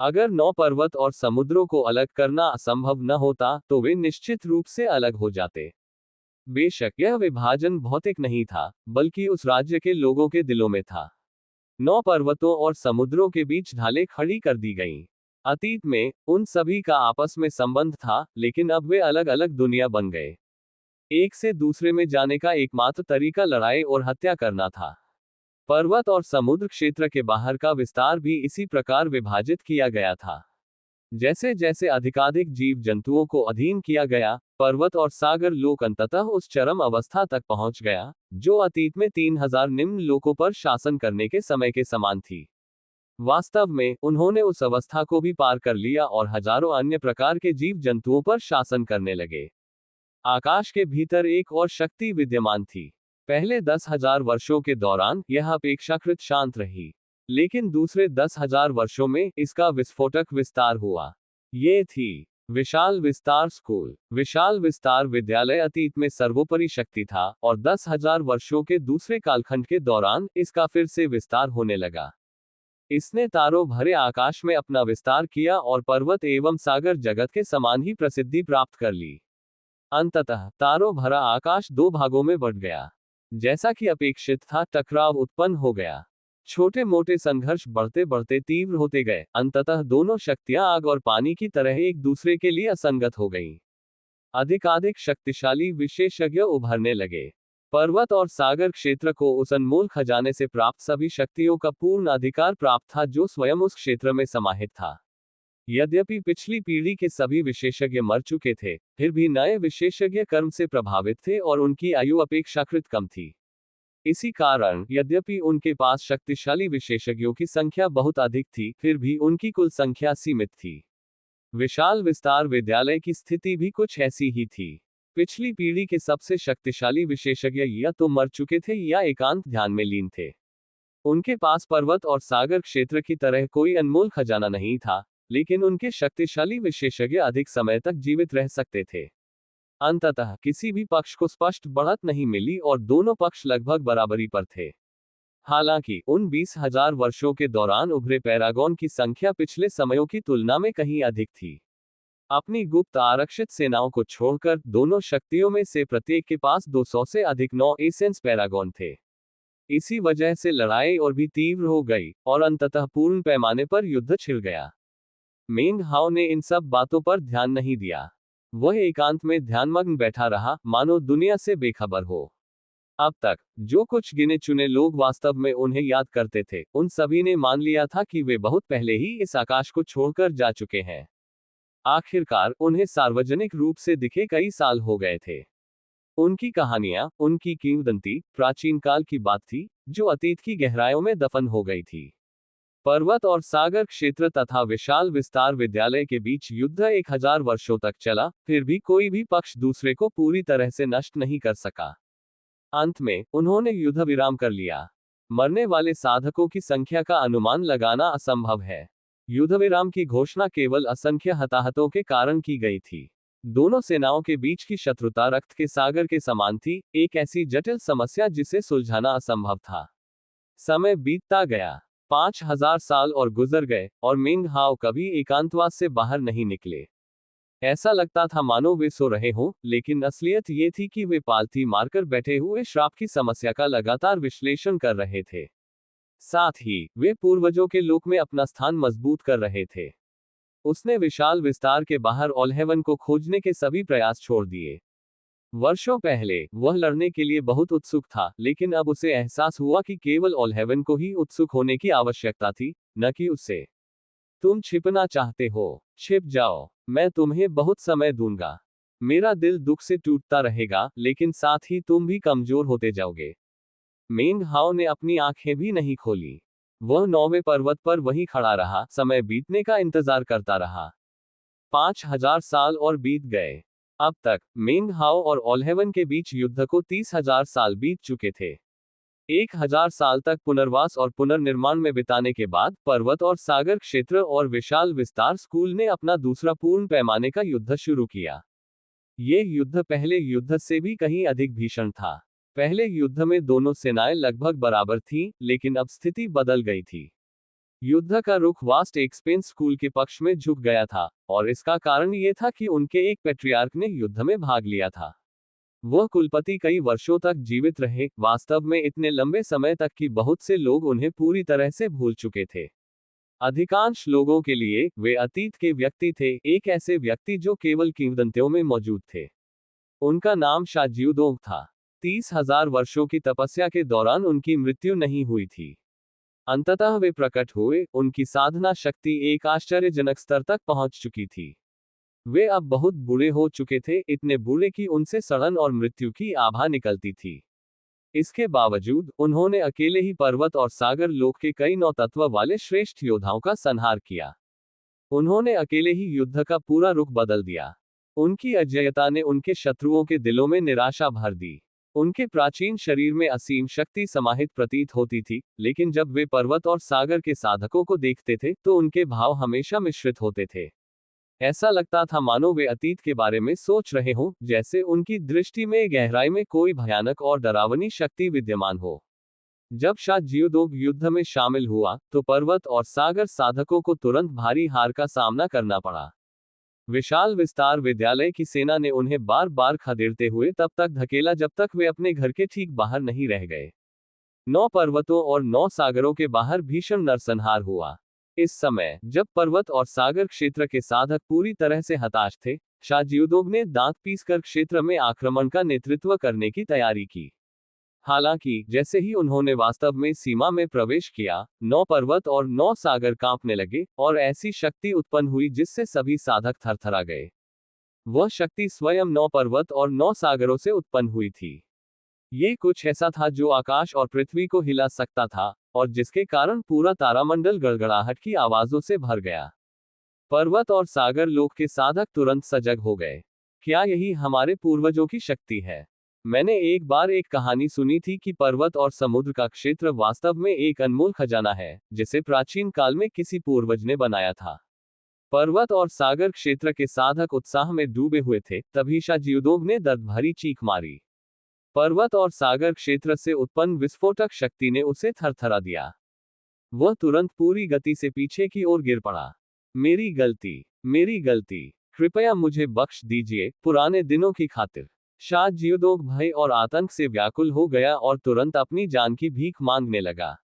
S1: अगर 9 पर्वत और समुद्रों को अलग करना असंभव न होता, तो वे निश्चित रूप से अलग हो जाते। बेशक यह विभाजन भौतिक नहीं था, बल्कि उस राज्य के लोगों के दिलों में था। 9 पर्वतों और समुद्रों के बीच ढालें खड़ी कर दी गईं। अतीत में उन सभी का आपस में संबंध था, लेकिन अब वे अलग अलग दुनिया बन गए। एक से दूसरे में जाने का एकमात्र तरीका लड़ाई और हत्या करना था। पर्वत और समुद्र क्षेत्र के बाहर का विस्तार भी इसी प्रकार विभाजित किया गया था। जैसे जैसे अधिकाधिक जीव जंतुओं को अधीन किया गया, पर्वत और सागर लोक अंततः उस चरम अवस्था तक पहुंच गया, जो अतीत में 3000 निम्न लोकों पर शासन करने के समय के समान थी। वास्तव में उन्होंने उस अवस्था को भी पार कर लिया और हजारों अन्य प्रकार के जीव जंतुओं पर शासन करने लगे। आकाश के भीतर एक और शक्ति विद्यमान थी। पहले 10,000 वर्षों के दौरान यह अपेक्षाकृत शांत रही, लेकिन दूसरे 10,000 वर्षों में इसका विस्फोटक विस्तार हुआ। ये थी विशाल विस्तार स्कूल। विशाल विस्तार विद्यालय अतीत में सर्वोपरि शक्ति था, और 10,000 वर्षों के दूसरे कालखंड के दौरान इसका फिर से विस्तार होने लगा। इसने तारों भरे आकाश में अपना विस्तार किया और पर्वत एवं सागर जगत के समान ही प्रसिद्धि प्राप्त कर ली। अंततः तारों भरा आकाश 2 भागों में बंट गया। जैसा कि अपेक्षित था, टकराव उत्पन्न हो गया। छोटे मोटे संघर्ष बढ़ते बढ़ते तीव्र होते गए। अंततः दोनों शक्तियां आग और पानी की तरह एक दूसरे के लिए असंगत हो गईं। अधिकाधिक शक्तिशाली विशेषज्ञ उभरने लगे। पर्वत और सागर क्षेत्र को उस अनमोल खजाने से प्राप्त सभी शक्तियों का पूर्ण अधिकार प्राप्त था, जो स्वयं उस क्षेत्र में समाहित था। यद्यपि पिछली पीढ़ी के सभी विशेषज्ञ मर चुके थे, फिर भी नए विशेषज्ञ कर्म से प्रभावित थे और उनकी आयु अपेक्षाकृत कम थी। इसी कारण यद्यपि उनके पास शक्तिशाली विशेषज्ञों की संख्या बहुत अधिक थी, फिर भी उनकी कुल संख्या सीमित थी। विशाल विस्तार विद्यालय की स्थिति भी कुछ ऐसी ही थी। पिछली पीढ़ी के सबसे शक्तिशाली विशेषज्ञ या तो मर चुके थे या एकांत ध्यान में लीन थे। उनके पास पर्वत और सागर क्षेत्र की तरह कोई अनमोल खजाना नहीं था, लेकिन उनके शक्तिशाली विशेषज्ञ अधिक समय तक जीवित रह सकते थे। अंततः किसी भी पक्ष को स्पष्ट बढ़त नहीं मिली और दोनों पक्ष लगभग बराबरी पर थे। हालांकि उन 20,000 वर्षों के दौरान उभरे पैरागॉन की संख्या पिछले समयों की तुलना में कहीं अधिक थी। अपनी गुप्त आरक्षित सेनाओं को छोड़कर दोनों शक्तियों में से प्रत्येक के पास 200 से अधिक 9 एसेंस पैरागॉन थे। इसी वजह से लड़ाई और भी तीव्र हो गई और अंततः पूर्ण पैमाने पर युद्ध छिड़ गया। मेंग हाओ ने इन सब बातों पर ध्यान नहीं दिया। वह एकांत में ध्यानमग्न बैठा रहा, मानो दुनिया से बेखबर हो। अब तक जो कुछ गिने चुने लोग वास्तव में उन्हें याद करते थे, उन सभी ने मान लिया था कि वे बहुत पहले ही इस आकाश को छोड़कर जा चुके हैं। आखिरकार उन्हें सार्वजनिक रूप से दिखे कई साल हो गए थे। उनकी कहानियां, उनकी किंवदंती प्राचीन काल की बात थी, जो अतीत की गहराइयों में दफन हो गई थी। पर्वत और सागर क्षेत्र तथा विशाल विस्तार विद्यालय के बीच युद्ध 1000 वर्षों तक चला, फिर भी कोई भी पक्ष दूसरे को पूरी तरह से नष्ट नहीं कर सका। अंत में उन्होंने युद्ध विराम कर लिया। मरने वाले साधकों की संख्या का अनुमान लगाना असंभव है। युद्ध विराम की घोषणा केवल असंख्य हताहतों के कारण की गई थी। दोनों सेनाओं के बीच की शत्रुता रक्त के सागर के समान थी, एक ऐसी जटिल समस्या जिसे सुलझाना असंभव था। समय बीतता गया। 5000 साल और गुजर गए, और मिंग हाओ कभी एकांतवास से बाहर नहीं निकले। ऐसा लगता था मानो वे सो रहे हों, लेकिन असलियत ये थी कि वे पालथी मारकर बैठे हुए श्राप की समस्या का लगातार विश्लेषण कर रहे थे। साथ ही वे पूर्वजों के लोक में अपना स्थान मजबूत कर रहे थे। उसने विशाल विस्तार के बाहर ऑलहेवन को खोजने के सभी प्रयास छोड़ दिए। वर्षों पहले वह लड़ने के लिए बहुत उत्सुक था, लेकिन अब उसे एहसास हुआ कि केवल ऑलहेवन को ही उत्सुक होने की आवश्यकता थी, न कि उससे। तुम छिपना चाहते हो, छिप जाओ, मैं तुम्हें बहुत समय दूंगा। मेरा दिल दुख से टूटता रहेगा, लेकिन साथ ही तुम भी कमजोर होते जाओगे। मेंग हाओ ने अपनी आंखें भी नहीं खोली। वह 9वें पर्वत पर वहीं खड़ा रहा, समय बीतने का इंतजार करता रहा। 5000 साल और बीत गए। अब तक मेंग हाओ और ऑलहेवन के बीच युद्ध को 30,000 साल बीत चुके थे। 1000 साल तक पुनर्वास और पुनर्निर्माण में बिताने के बाद पर्वत और सागर क्षेत्र और विशाल विस्तार स्कूल ने अपना दूसरा पूर्ण पैमाने का युद्ध शुरू किया। ये युद्ध पहले युद्ध से भी कहीं अधिक भीषण था। पहले युद्ध में दोनों सेनाएं लगभग बराबर थीं, लेकिन अब स्थिति बदल गई थी। युद्ध का रुख वास्ट एक्सपेंस स्कूल के पक्ष में झुक गया था, और इसका कारण ये था कि उनके एक पैट्रियार्क ने युद्ध में भाग लिया था। वह कुलपति कई वर्षों तक जीवित रहे, वास्तव में इतने लंबे समय तक कि बहुत से लोग उन्हें पूरी तरह से भूल चुके थे। अधिकांश लोगों के लिए वे अतीत के व्यक्ति थे, एक ऐसे व्यक्ति जो केवल किंवदंतियों में मौजूद थे। उनका नाम शा जिउदोंग था। 30,000 वर्षों की तपस्या के दौरान उनकी मृत्यु नहीं हुई थी। अंततः वे प्रकट हुए, उनकी साधना शक्ति एक आश्चर्यजनक स्तर तक पहुंच चुकी थी। वे अब बहुत बूढ़े हो चुके थे, इतने बूढ़े कि उनसे सड़न और मृत्यु की आभा निकलती थी। इसके बावजूद उन्होंने अकेले ही पर्वत और सागर लोक के कई 9 तत्व वाले श्रेष्ठ योद्धाओं का संहार किया। उन्होंने अकेले ही युद्ध का पूरा रुख बदल दिया। उनकी अजेयता ने उनके शत्रुओं के दिलों में निराशा भर दी। उनके प्राचीन शरीर में असीम शक्ति समाहित प्रतीत होती थी, लेकिन जब वे पर्वत और सागर के साधकों को देखते थे तो उनके भाव हमेशा मिश्रित होते थे। ऐसा लगता था मानो वे अतीत के बारे में सोच रहे हों, जैसे उनकी दृष्टि में गहराई में कोई भयानक और डरावनी शक्ति विद्यमान हो। जब शा जिउदोंग युद्ध में शामिल हुआ, तो पर्वत और सागर साधकों को तुरंत भारी हार का सामना करना पड़ा। विशाल विस्तार विद्यालय की सेना ने उन्हें बार बार खदेड़ते हुए तब तक धकेला जब तक वे अपने घर के ठीक बाहर नहीं रह गए। 9 पर्वतों और 9 सागरों के बाहर भीषण नरसंहार हुआ। इस समय जब पर्वत और सागर क्षेत्र के साधक पूरी तरह से हताश थे, शा जिउदोंग ने दांत पीसकर क्षेत्र में आक्रमण का नेतृत्व करने की तैयारी की। हालांकि जैसे ही उन्होंने वास्तव में सीमा में प्रवेश किया, 9 पर्वत और 9 सागर कांपने लगे, और ऐसी शक्ति उत्पन्न हुई जिससे सभी साधक थरथरा गए। वह शक्ति स्वयं 9 पर्वत और 9 सागरों से उत्पन्न हुई थी। ये कुछ ऐसा था जो आकाश और पृथ्वी को हिला सकता था, और जिसके कारण पूरा तारामंडल गड़गड़ाहट की आवाजों से भर गया। पर्वत और सागर लोक के साधक तुरंत सजग हो गए। क्या यही हमारे पूर्वजों की शक्ति है? मैंने एक बार एक कहानी सुनी थी कि पर्वत और समुद्र का क्षेत्र वास्तव में एक अनमोल खजाना है, जिसे प्राचीन काल में किसी पूर्वज ने बनाया था। पर्वत और सागर क्षेत्र के साधक उत्साह में डूबे हुए थे, तभी शा जिउदोंग ने दर्द भरी चीख मारी। पर्वत और सागर क्षेत्र से उत्पन्न विस्फोटक शक्ति ने उसे थरथरा दिया। वह तुरंत पूरी गति से पीछे की ओर गिर पड़ा। मेरी गलती, मेरी गलती, कृपया मुझे बख्श दीजिए, पुराने दिनों की खातिर। शा जिउदोंग भय और आतंक से व्याकुल हो गया और तुरंत अपनी जान की भीख मांगने लगा।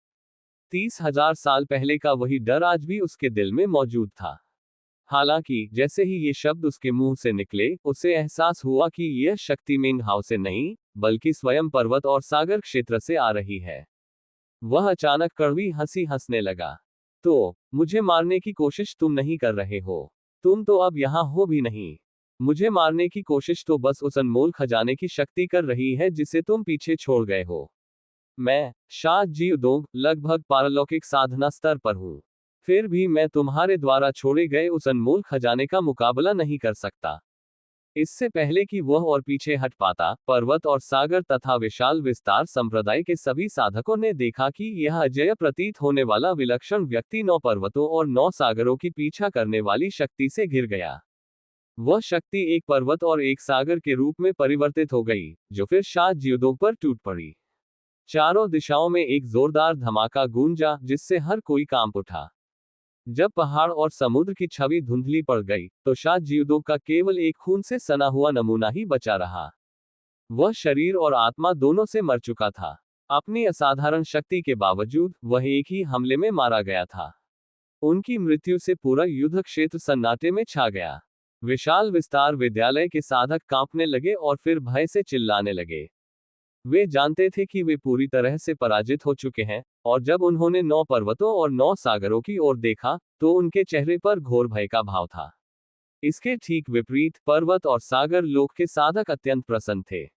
S1: 30,000 साल पहले का वही डर आज भी उसके दिल में मौजूद था। हालांकि जैसे ही ये शब्द उसके मुंह से निकले, उसे एहसास हुआ कि यह शक्ति मिंग हाओ से नहीं, बल्कि स्वयं पर्वत और सागर क्षेत्र से आ रही है। वह अचानक कड़वी हंसी हंसने लगा। तो मुझे मारने की कोशिश तुम नहीं कर रहे हो। तुम तो अब यहां हो भी नहीं। मुझे मारने की कोशिश तो बस उस अनमोल खजाने की शक्ति कर रही है जिसे तुम पीछे छोड़ गए हो। मैं, शा जिउदोंग, लगभग पारलौकिक साधना स्तर पर हूं। फिर भी मैं तुम्हारे द्वारा छोड़े गए उस अनमोल खजाने का मुकाबला नहीं कर सकता। इससे पहले कि वह और पीछे हट पाता, पर्वत और सागर तथा विशाल विस्तार संप्रदाय के सभी साधकों ने देखा कि यह अजेय प्रतीत होने वाला विलक्षण व्यक्ति 9 पर्वतों और 9 सागरों की पीछा करने वाली शक्ति से घिर गया। वह शक्ति एक पर्वत और एक सागर के रूप में परिवर्तित हो गई, जो फिर शा जियोदोंग पर टूट पड़ी। चारों दिशाओं में एक जोरदार धमाका गूंजा, जिससे हर कोई कांप उठा। जब पहाड़ और समुद्र की छवि धुंधली पड़ गई, तो शा जियोदोंग का केवल एक खून से सना हुआ नमूना ही बचा रहा। वह शरीर और आत्मा दोनों से मर चुका था। अपनी असाधारण शक्ति के बावजूद वह एक ही हमले में मारा गया था। उनकी मृत्यु से पूरा युद्ध क्षेत्र सन्नाटे में छा गया। विशाल विस्तार विद्यालय के साधक कांपने लगे और फिर भय से चिल्लाने लगे। वे जानते थे कि वे पूरी तरह से पराजित हो चुके हैं, और जब उन्होंने 9 पर्वतों और 9 सागरों की ओर देखा, तो उनके चेहरे पर घोर भय का भाव था। इसके ठीक विपरीत पर्वत और सागर लोक के साधक अत्यंत प्रसन्न थे।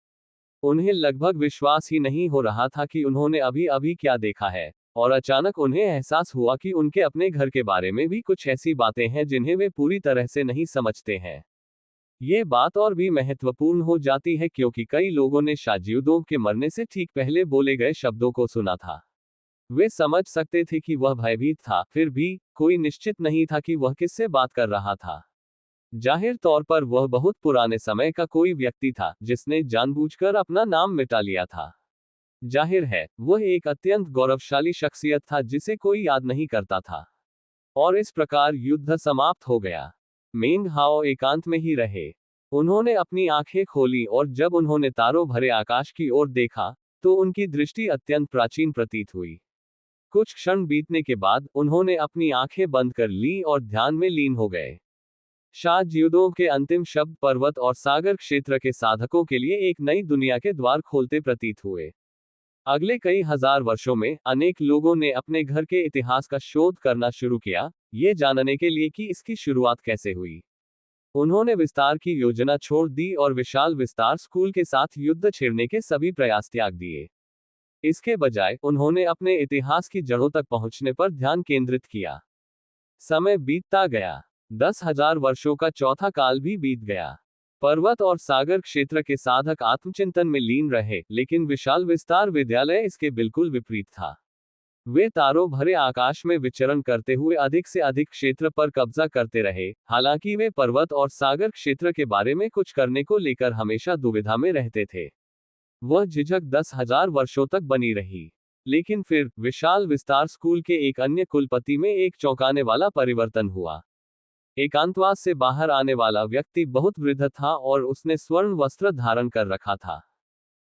S1: उन्हें लगभग विश्वास ही नहीं हो रहा था कि उन्होंने अभी अभी क्या देखा है, और अचानक उन्हें एहसास हुआ कि उनके अपने घर के बारे में भी कुछ ऐसी बातें हैं जिन्हें वे पूरी तरह से नहीं समझते हैं। ये बात और भी महत्वपूर्ण हो जाती है क्योंकि कई लोगों ने शा जियोदोंग के मरने से ठीक पहले बोले गए शब्दों को सुना था। वे समझ सकते थे कि वह भयभीत था, फिर भी कोई निश्चित नहीं था कि वह किससे बात कर रहा था। जाहिर तौर पर वह बहुत पुराने समय का कोई व्यक्ति था, जिसने जानबूझकर अपना नाम मिटा लिया था। जाहिर है, वह एक अत्यंत गौरवशाली शख्सियत था जिसे कोई याद नहीं करता था। और इस प्रकार युद्ध समाप्त हो गया। मेंग हाओ एकांत में ही रहे। उन्होंने अपनी आंखें खोली और जब उन्होंने तारों भरे आकाश की ओर देखा, तो उनकी दृष्टि अत्यंत प्राचीन प्रतीत हुई। कुछ क्षण बीतने के बाद उन्होंने अपनी आंखें बंद कर ली और ध्यान में लीन हो गए। शा जियोदोंग के अंतिम शब्द पर्वत और सागर क्षेत्र के साधकों के लिए एक नई दुनिया के द्वार खोलते प्रतीत हुए। अगले कई हजार वर्षों में अनेक लोगों ने अपने घर के इतिहास का शोध करना शुरू किया, ये जानने के लिए कि इसकी शुरुआत कैसे हुई। उन्होंने विस्तार की योजना छोड़ दी और विशाल विस्तार स्कूल के साथ युद्ध छेड़ने के सभी प्रयास त्याग दिए। इसके बजाय उन्होंने अपने इतिहास की जड़ों तक पहुंचने पर ध्यान केंद्रित किया। समय बीतता गया। 10,000 वर्षों का चौथा काल भी बीत गया। पर्वत और सागर क्षेत्र के साधक आत्मचिंतन में लीन रहे, लेकिन विशाल विस्तार विद्यालय इसके बिल्कुल विपरीत था। वे तारों भरे आकाश में विचरण करते हुए अधिक से अधिक क्षेत्र पर कब्जा करते रहे। हालांकि वे पर्वत और सागर क्षेत्र के बारे में कुछ करने को लेकर हमेशा दुविधा में रहते थे। वह झिझक 10,000 वर्षों तक बनी रही। लेकिन फिर विशाल विस्तार स्कूल के एक अन्य कुलपति में एक चौंकाने वाला परिवर्तन हुआ। एकांतवास से बाहर आने वाला व्यक्ति बहुत वृद्ध था और उसने स्वर्ण वस्त्र धारण कर रखा था।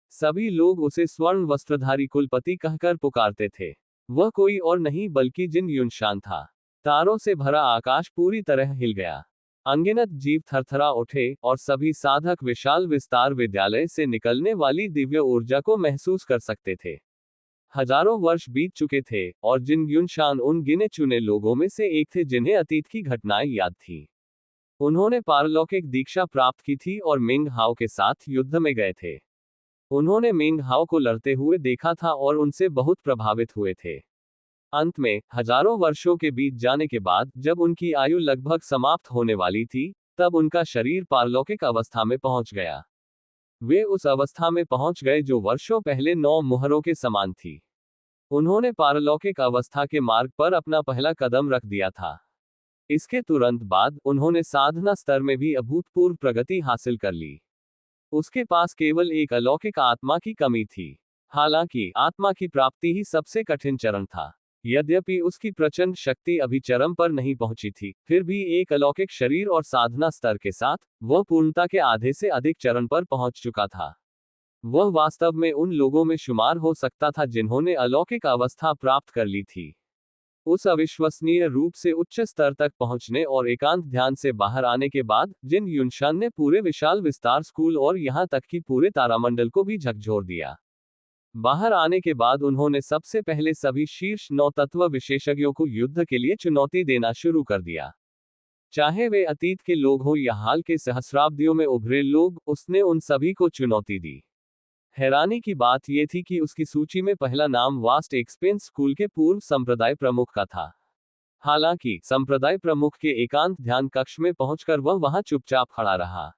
S1: सभी लोग उसे स्वर्ण वस्त्रधारी कुलपति कहकर पुकारते थे। वह कोई और नहीं बल्कि जिन युनशान था। तारों से भरा आकाश पूरी तरह हिल गया। अनगिनत जीव थरथरा उठे और सभी साधक विशाल विस्तार विद्यालय से निकलने वाली दिव्य ऊर्जा को महसूस कर सकते थे। हजारों वर्ष बीत चुके थे और जिन युनशान उन गिने चुने लोगों में से एक थे जिन्हें अतीत की घटनाएं याद थी। उन्होंने पारलौकिक दीक्षा प्राप्त की थी और मिंग हाओ के साथ युद्ध में गए थे। उन्होंने मिंग हाओ को लड़ते हुए देखा था और उनसे बहुत प्रभावित हुए थे। अंत में हजारों वर्षों के बीत जाने के बाद जब उनकी आयु लगभग समाप्त होने वाली थी, तब उनका शरीर पारलौकिक अवस्था में पहुंच गया। वे उस अवस्था में पहुंच गए जो वर्षों पहले 9 मुहरों के समान थी। उन्होंने पारलौकिक अवस्था के मार्ग पर अपना पहला कदम रख दिया था। इसके तुरंत बाद उन्होंने साधना स्तर में भी अभूतपूर्व प्रगति हासिल कर ली। उसके पास केवल एक अलौकिक आत्मा की कमी थी। हालांकि आत्मा की प्राप्ति ही सबसे कठिन चरण था। यद्यपि उसकी प्रचंड शक्ति अभी चरम पर नहीं पहुंची थी, फिर भी एक अलौकिक शरीर और साधना स्तर के साथ वह पूर्णता के आधे से अधिक चरण पर पहुंच चुका था। वह वास्तव में उन लोगों में शुमार हो सकता था जिन्होंने अलौकिक अवस्था प्राप्त कर ली थी। उस अविश्वसनीय रूप से उच्च स्तर तक पहुंचने और एकांत ध्यान से बाहर आने के बाद जिन युनशान ने पूरे विशाल विस्तार स्कूल और यहां तक कि पूरे तारामंडल को भी झकझोर दिया। बाहर आने के बाद उन्होंने सबसे पहले सभी शीर्ष 9 तत्व विशेषज्ञों को युद्ध के लिए चुनौती देना शुरू कर दिया। चाहे वे अतीत के लोग हो या हाल के सहस्राब्दियों में उभरे लोग, उसने उन सभी को चुनौती दी। हैरानी की बात यह थी कि उसकी सूची में पहला नाम वास्ट एक्सपेंस स्कूल के पूर्व संप्रदाय प्रमुख का था। हालांकि संप्रदाय प्रमुख के एकांत ध्यान कक्ष में पहुंचकर वह वहां चुपचाप खड़ा रहा।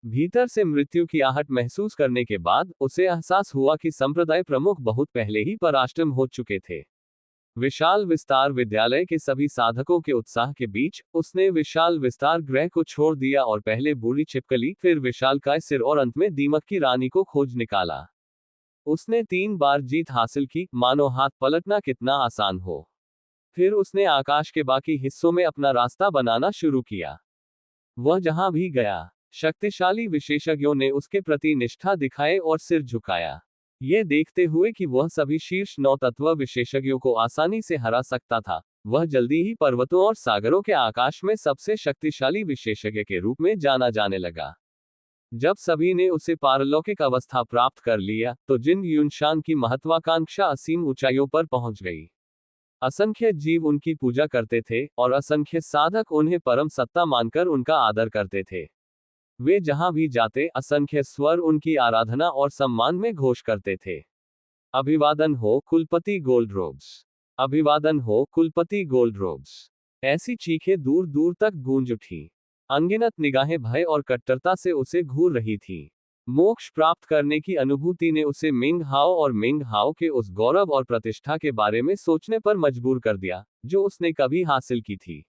S1: भीतर से मृत्यु की आहट महसूस करने के बाद उसे एहसास हुआ कि संप्रदाय प्रमुख बहुत पहले ही पराश्रम हो चुके थे। विशाल विस्तार विद्यालय के सभी साधकों के उत्साह के बीच उसने विशाल विस्तार ग्रह को छोड़ दिया और पहले बूढ़ी छिपकली, फिर विशालकाय सिर और अंत में दीमक की रानी को खोज निकाला। उसने 3 बार जीत हासिल की, मानो हाथ पलटना कितना आसान हो। फिर उसने आकाश के बाकी हिस्सों में अपना रास्ता बनाना शुरू किया। वह जहां भी गया, शक्तिशाली विशेषज्ञों ने उसके प्रति निष्ठा दिखाए और सिर झुकाया, ये देखते हुए कि वह सभी शीर्ष 9 तत्व विशेषज्ञों को आसानी से हरा सकता था। वह जल्दी ही पर्वतों और सागरों के आकाश में सबसे शक्तिशाली विशेषज्ञ के रूप में जाना जाने लगा। जब सभी ने उसे पारलौकिक अवस्था प्राप्त कर लिया, तो जिन युनशान की महत्वाकांक्षा असीम ऊंचाइयों पर पहुंच गई। असंख्य जीव उनकी पूजा करते थे और असंख्य साधक उन्हें परम सत्ता मानकर उनका आदर करते थे। वे जहां भी जाते, असंख्य स्वर उनकी आराधना और सम्मान में घोष करते थे। अभिवादन हो कुलपति गोल्डरोब्स, अभिवादन हो कुलपति गोल्डरोब्स। ऐसी चीखें दूर दूर तक गूंज उठी। अनगिनत निगाहें भय और कट्टरता से उसे घूर रही थी। मोक्ष प्राप्त करने की अनुभूति ने उसे मिंग हाओ और मिंग हाओ के उस गौरव और प्रतिष्ठा के बारे में सोचने पर मजबूर कर दिया, जो उसने कभी हासिल की थी।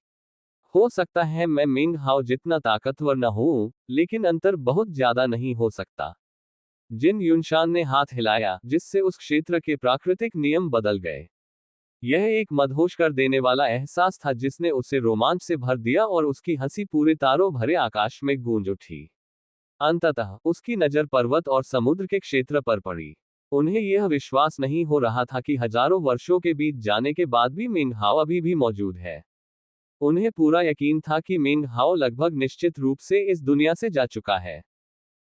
S1: हो सकता है मैं मिंग हाओ जितना ताकतवर न हूं, लेकिन अंतर बहुत ज्यादा नहीं हो सकता। जिन युनशान ने हाथ हिलाया, जिससे उस क्षेत्र के प्राकृतिक नियम बदल गए। यह एक मदहोश कर देने वाला एहसास था जिसने उसे रोमांच से भर दिया और उसकी हंसी पूरे तारों भरे आकाश में गूंज उठी। अंततः उसकी नजर पर्वत और समुद्र के क्षेत्र पर पड़ी। उन्हें यह विश्वास नहीं हो रहा था कि हजारों वर्षों के बीत जाने के बाद भी मिंग हाओ अभी भी मौजूद है। उन्हें पूरा यकीन था कि मिंग हाओ लगभग निश्चित रूप से इस दुनिया से जा चुका है।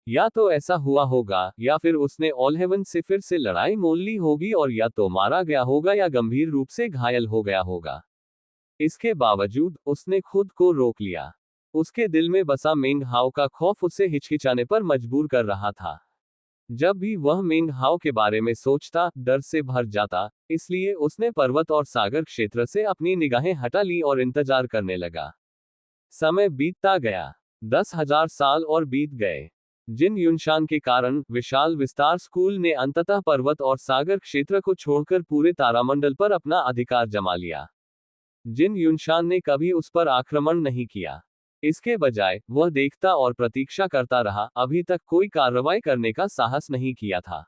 S1: या तो ऐसा हुआ होगा, या फिर उसने ऑलहेवन से फिर से लड़ाई मोल ली होगी, और या तो मारा गया होगा या गंभीर रूप से घायल हो गया होगा। इसके बावजूद उसने खुद को रोक लिया। उसके दिल में बसा मिंग हाओ का खौफ उसे हिचकिचाने पर मजबूर कर रहा था। जब भी वह मिंग हाओ के बारे में सोचता, डर से भर जाता। इसलिए उसने पर्वत और सागर क्षेत्र से अपनी निगाहें हटा ली और इंतजार करने लगा। समय बीतता गया। 10,000 साल और बीत गए। जिन युनशान के कारण विशाल विस्तार स्कूल ने अंततः पर्वत और सागर क्षेत्र को छोड़कर पूरे तारामंडल पर अपना अधिकार जमा लिया। जिन युनशान ने कभी उस पर आक्रमण नहीं किया। इसके बजाय वह देखता और प्रतीक्षा करता रहा, अभी तक कोई कार्रवाई करने का साहस नहीं किया था।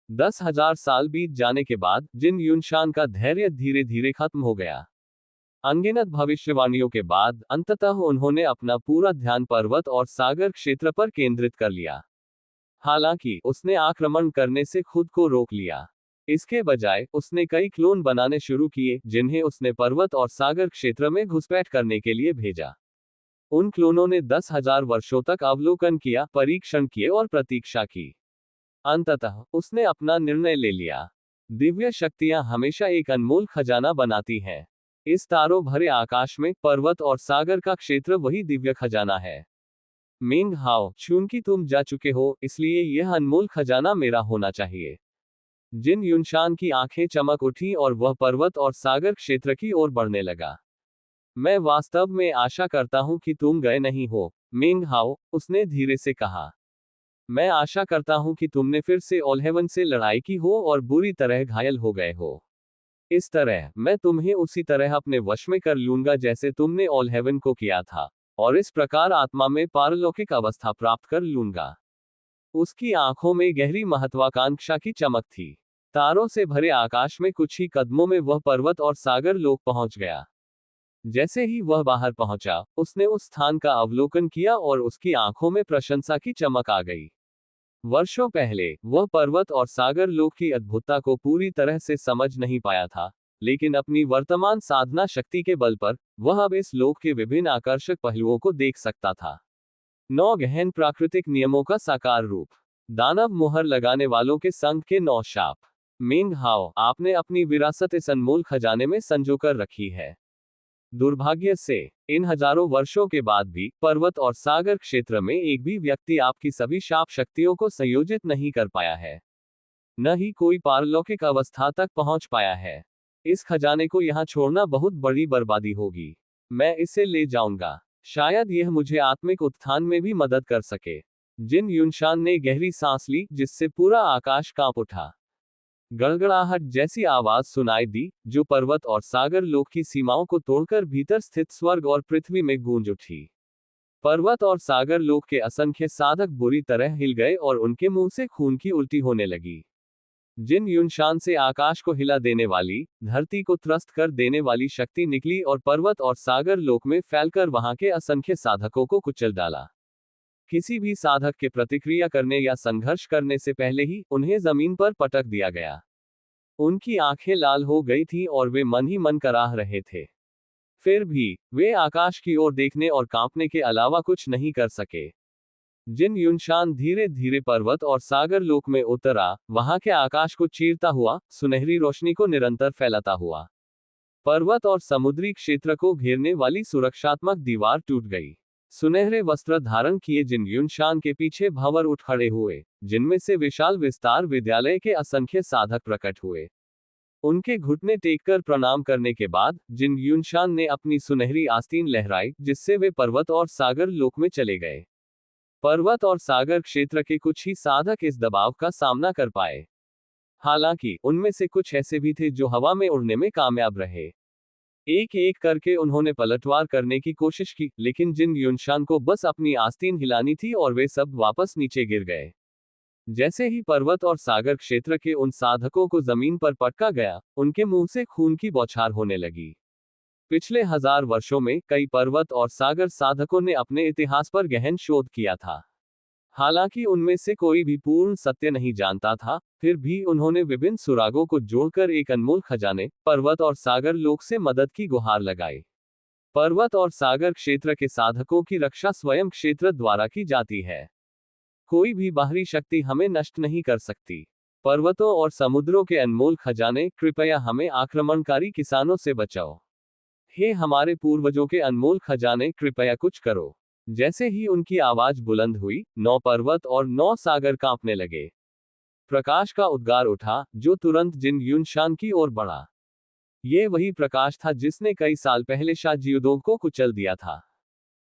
S1: 10,000 साल बीत जाने के बाद जिन युनशान का धैर्य धीरे धीरे खत्म हो गया। अनगिनत भविष्यवाणियों के बाद अंततः उन्होंने अपना पूरा ध्यान पर्वत और सागर क्षेत्र पर केंद्रित कर लिया। हालांकि उसने आक्रमण करने से खुद को रोक लिया। इसके बजाय उसने कई क्लोन बनाने शुरू किए, जिन्हें उसने पर्वत और सागर क्षेत्र में घुसपैठ करने के लिए भेजा। उन क्लोनों ने 10,000 वर्षों तक अवलोकन किया, परीक्षण किए और प्रतीक्षा की। अंततः उसने अपना निर्णय ले लिया। दिव्य शक्तियां हमेशा एक अनमोल खजाना बनाती हैं। इस तारों भरे आकाश में पर्वत और सागर का क्षेत्र वही दिव्य खजाना है। मिंग हाओ, चूंकि तुम जा चुके हो, इसलिए यह अनमोल खजाना मेरा होना चाहिए। जिन युनशान की आंखें चमक उठी और वह पर्वत और सागर क्षेत्र की ओर बढ़ने लगा। मैं वास्तव में आशा करता हूं कि तुम गए नहीं हो, मिंग हाओ, उसने धीरे से कहा। मैं आशा करता हूं कि तुमने फिर से ऑलहेवन से लड़ाई की हो और बुरी तरह घायल हो गए हो। इस तरह मैं तुम्हें उसी तरह अपने वश में कर लूंगा जैसे तुमने ऑलहेवन को किया था, और इस प्रकार आत्मा में पारलौकिक अवस्था प्राप्त कर लूंगा। उसकी आंखों में गहरी महत्वाकांक्षा की चमक थी। तारों से भरे आकाश में कुछ ही कदमों में वह पर्वत और सागर लोक पहुंच गया। जैसे ही वह बाहर पहुंचा, उसने उस स्थान का अवलोकन किया और उसकी आंखों में प्रशंसा की चमक आ गई। वर्षों पहले वह पर्वत और सागर लोक की अद्भुतता को पूरी तरह से समझ नहीं पाया था, लेकिन अपनी वर्तमान साधना शक्ति के बल पर वह अब इस लोक के विभिन्न आकर्षक पहलुओं को देख सकता था। 9 गहन प्राकृतिक नियमों का साकार रूप। दानव मुहर लगाने वालों के संघ के 9 शाप। मिंग हाओ, आपने अपनी विरासत इस अनमोल खजाने में संजोकर रखी है। दुर्भाग्य से इन हजारों वर्षों के बाद भी पर्वत और सागर क्षेत्र में एक भी व्यक्ति आपकी सभी शाप शक्तियों को संयोजित नहीं कर पाया है। न ही कोई पारलौकिक अवस्था तक पहुंच पाया है। इस खजाने को यहां छोड़ना बहुत बड़ी बर्बादी होगी। मैं इसे ले जाऊंगा। शायद यह मुझे आत्मिक उत्थान में भी मदद कर सके। जिन युनशान ने गहरी सांस ली, जिससे पूरा आकाश कांप उठा। गड़गड़ाहट जैसी आवाज सुनाई दी, जो पर्वत और सागर लोक की सीमाओं को तोड़कर भीतर स्थित स्वर्ग और पृथ्वी में गूंज उठी। पर्वत और सागर लोक के असंख्य साधक बुरी तरह हिल गए और उनके मुंह से खून की उल्टी होने लगी। जिन युनशान से आकाश को हिला देने वाली, धरती को त्रस्त कर देने वाली शक्ति निकली और पर्वत और सागर लोक में फैलकर वहां के असंख्य साधकों को कुचल डाला। किसी भी साधक के प्रतिक्रिया करने या संघर्ष करने से पहले ही उन्हें जमीन पर पटक दिया गया। उनकी आंखें लाल हो गई थीं और वे मन ही मन कराह रहे थे। फिर भी वे आकाश की ओर देखने और कांपने के अलावा कुछ नहीं कर सके। जिन युनशान धीरे धीरे पर्वत और सागर लोक में उतरा, वहां के आकाश को चीरता हुआ, सुनहरी रोशनी को निरंतर फैलाता हुआ। पर्वत और समुद्री क्षेत्र को घेरने वाली सुरक्षात्मक दीवार टूट गई। सुनहरे वस्त्र धारण किए जिन युनशान के पीछे भंवर उठ खड़े हुए, जिनमें से विशाल विस्तार विद्यालय के असंख्य साधक प्रकट हुए। उनके घुटने टेककर प्रणाम करने के बाद जिन युनशान ने अपनी सुनहरी आस्तीन लहराई, जिससे वे पर्वत और सागर लोक में चले गए। पर्वत और सागर क्षेत्र के कुछ ही साधक इस दबाव का सामना कर पाए। हालांकि उनमें से कुछ ऐसे भी थे जो हवा में उड़ने में कामयाब रहे। एक एक करके उन्होंने पलटवार करने की कोशिश की, लेकिन जिन युनशान को बस अपनी आस्तीन हिलानी थी और वे सब वापस नीचे गिर गए। जैसे ही पर्वत और सागर क्षेत्र के उन साधकों को जमीन पर पटका गया, उनके मुंह से खून की बौछार होने लगी। पिछले 1000 वर्षों में कई पर्वत और सागर साधकों ने अपने इतिहास पर गहन शोध किया था। हालांकि उनमें से कोई भी पूर्ण सत्य नहीं जानता था, फिर भी उन्होंने विभिन्न सुरागों को जोड़कर एक अनमोल खजाने, पर्वत और सागर लोक से मदद की गुहार लगाई। पर्वत और सागर क्षेत्र के साधकों की रक्षा स्वयं क्षेत्र द्वारा की जाती है। कोई भी बाहरी शक्ति हमें नष्ट नहीं कर सकती। पर्वतों और समुद्रों के अनमोल खजाने, कृपया हमें आक्रमणकारी किसानों से बचाओ। हे हमारे पूर्वजों के अनमोल खजाने, कृपया कुछ करो। जैसे ही उनकी आवाज बुलंद हुई, 9 पर्वत और 9 सागर कांपने लगे। प्रकाश का उद्गार उठा, जो तुरंत जिन युनशान की ओर बढ़ा। ये वही प्रकाश था जिसने कई साल पहले शाहजियुदों को कुचल दिया था।